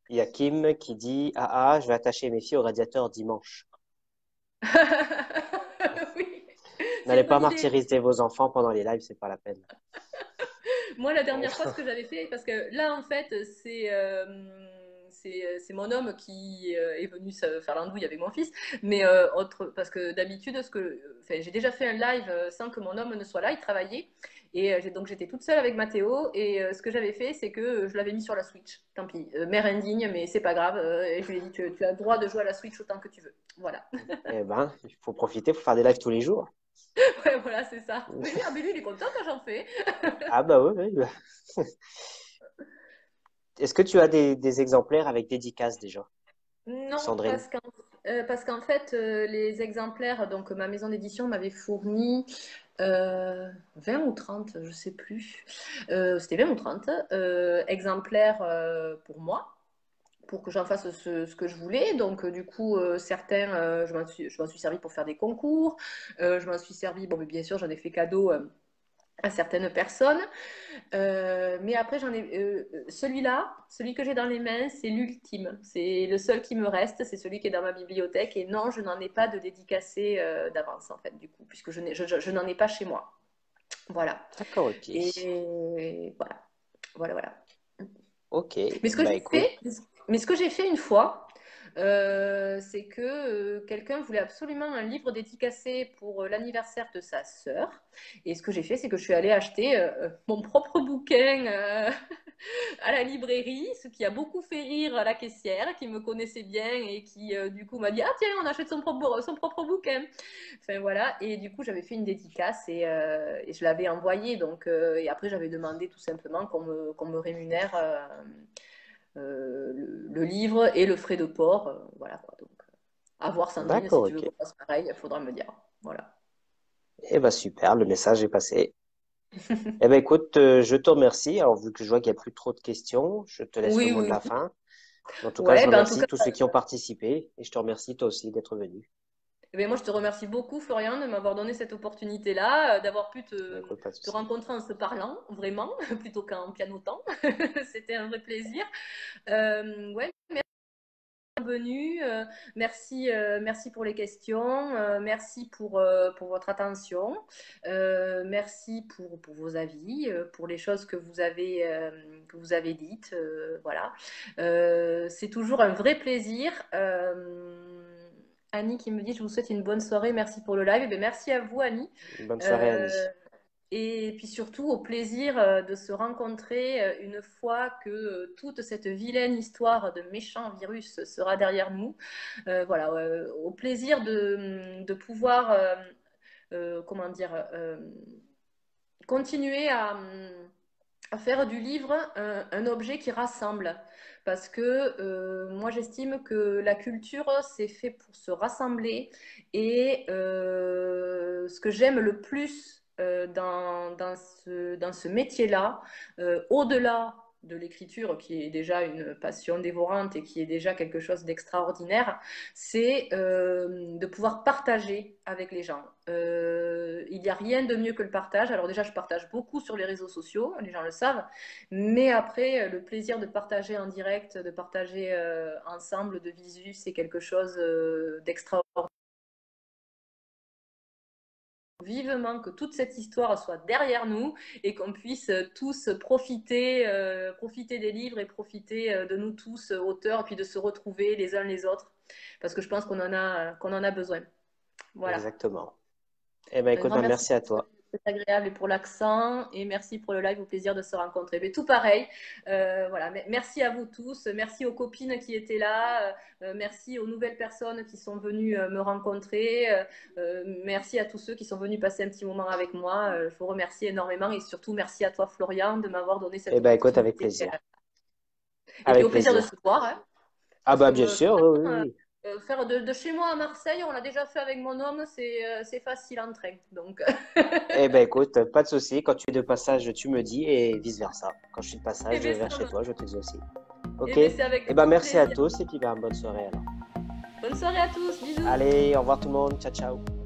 Il y a Kim qui dit ah, je vais attacher mes filles au radiateur dimanche. Oui, c'est N'allez une pas bonne idée. martyriser vos enfants pendant les lives, c'est pas la peine. Moi, la dernière fois, ce que j'avais fait, parce que là, en fait, c'est mon homme qui est venu se faire l'andouille avec mon fils, mais parce que d'habitude, enfin, j'ai déjà fait un live sans que mon homme ne soit là, il travaillait, et donc j'étais toute seule avec Mathéo, et ce que j'avais fait, c'est que je l'avais mis sur la Switch. Tant pis, mère indigne, mais c'est pas grave, et je lui ai dit, tu as le droit de jouer à la Switch autant que tu veux. Voilà. Eh ben, il faut profiter, il faut faire des lives tous les jours. Ouais, voilà, c'est ça. Mais lui, il est content quand j'en fais. Ah bah oui, oui. Est-ce que tu as des exemplaires avec dédicace déjà, Non, Sandrine? parce qu'en fait, les exemplaires, donc ma maison d'édition m'avait fourni 20 ou 30, je sais plus. C'était 20 ou 30 exemplaires pour moi, pour que j'en fasse ce que je voulais. Donc, du coup, certains, je m'en suis servi pour faire des concours. Je m'en suis servi, bon, mais bien sûr, j'en ai fait cadeau à certaines personnes. Mais après, celui-là, celui que j'ai dans les mains, c'est l'ultime. C'est le seul qui me reste, c'est celui qui est dans ma bibliothèque. Et non, je n'en ai pas de dédicacé d'avance, en fait, du coup, puisque je n'en ai pas chez moi. Voilà. D'accord, ok. Et voilà. Voilà, voilà. Ok, Mais ce que bah j'ai écoute, fait, mais ce que j'ai fait une fois, c'est que quelqu'un voulait absolument un livre dédicacé pour l'anniversaire de sa sœur. Et ce que j'ai fait, c'est que je suis allée acheter mon propre bouquin à la librairie, ce qui a beaucoup fait rire la caissière, qui me connaissait bien et qui, du coup, m'a dit: Ah, tiens, on achète son propre bouquin. Enfin, voilà. Et du coup, j'avais fait une dédicace et je l'avais envoyé. Donc, et après, j'avais demandé tout simplement qu'on me rémunère le livre et le frais de port. Voilà quoi. Donc, à voir, Sandrine, si d'accord, tu veux ok. qu'on fasse pareil, il faudra me dire. Voilà. Eh bah super, le message est passé. Eh ben écoute, je te remercie. Alors vu que je vois qu'il n'y a plus trop de questions, je te laisse le Oui, mot de oui, la oui. fin. En tout cas, je Ouais, ben en tout remercie cas, tous ceux qui ont participé et je te remercie toi aussi d'être venu. eh bien, moi, je te remercie beaucoup, Florian, de m'avoir donné cette opportunité-là, d'avoir pu Ben, écoute, pas de te souci. rencontrer en se parlant, vraiment, plutôt qu'en pianotant. C'était un vrai plaisir. Ouais, merci d'être venu. Merci pour les questions. Merci pour votre attention. Merci pour vos avis, pour les choses que vous avez dites. Voilà. C'est toujours un vrai plaisir. Annie qui me dit: Je vous souhaite une bonne soirée, merci pour le live. Eh bien, merci à vous, Annie. Bonne soirée, Euh, Annie. et puis surtout au plaisir de se rencontrer une fois que toute cette vilaine histoire de méchant virus sera derrière nous. Voilà, au plaisir de pouvoir, comment dire, continuer à faire du livre un objet qui rassemble. Parce que moi, j'estime que la culture, c'est fait pour se rassembler. Et ce que j'aime le plus dans ce métier-là, au-delà de l'écriture, qui est déjà une passion dévorante et qui est déjà quelque chose d'extraordinaire, c'est de pouvoir partager avec les gens. Il n'y a rien de mieux que le partage. Alors déjà, je partage beaucoup sur les réseaux sociaux, les gens le savent, mais après, le plaisir de partager en direct, de partager ensemble de visu, c'est quelque chose d'extraordinaire. Vivement que toute cette histoire soit derrière nous et qu'on puisse tous profiter des livres et profiter de nous tous, auteurs, et puis de se retrouver les uns les autres, parce que je pense qu'on en a besoin. Voilà. Exactement. Eh ben Un écoute, grand ben, merci merci à pour toi. cet agréable et pour l'accent, et merci pour le live, au plaisir de se rencontrer. Mais tout pareil, voilà. Merci à vous tous, merci aux copines qui étaient là, merci aux nouvelles personnes qui sont venues me rencontrer, merci à tous ceux qui sont venus passer un petit moment avec moi. Je vous remercie énormément et surtout merci à toi, Florian, de m'avoir donné cette Eh ben écoute, avec opportunité. plaisir. Et puis Avec au plaisir de se plaisir. voir, hein, Ah parce bah que bien sûr, oui, oui, oui. faire de chez moi à Marseille, on l'a déjà fait avec mon homme, c'est facile en train. Donc, Eh ben écoute, pas de souci. Quand tu es de passage, tu me dis et vice-versa. Quand je suis de eh passage bien, vers chez toi, je te dis aussi. Ok? c'est avec Eh ben grand merci à plaisir. tous et puis ben, bonne soirée alors. Bonne soirée à tous, bisous. Allez, au revoir tout le monde. Ciao, ciao.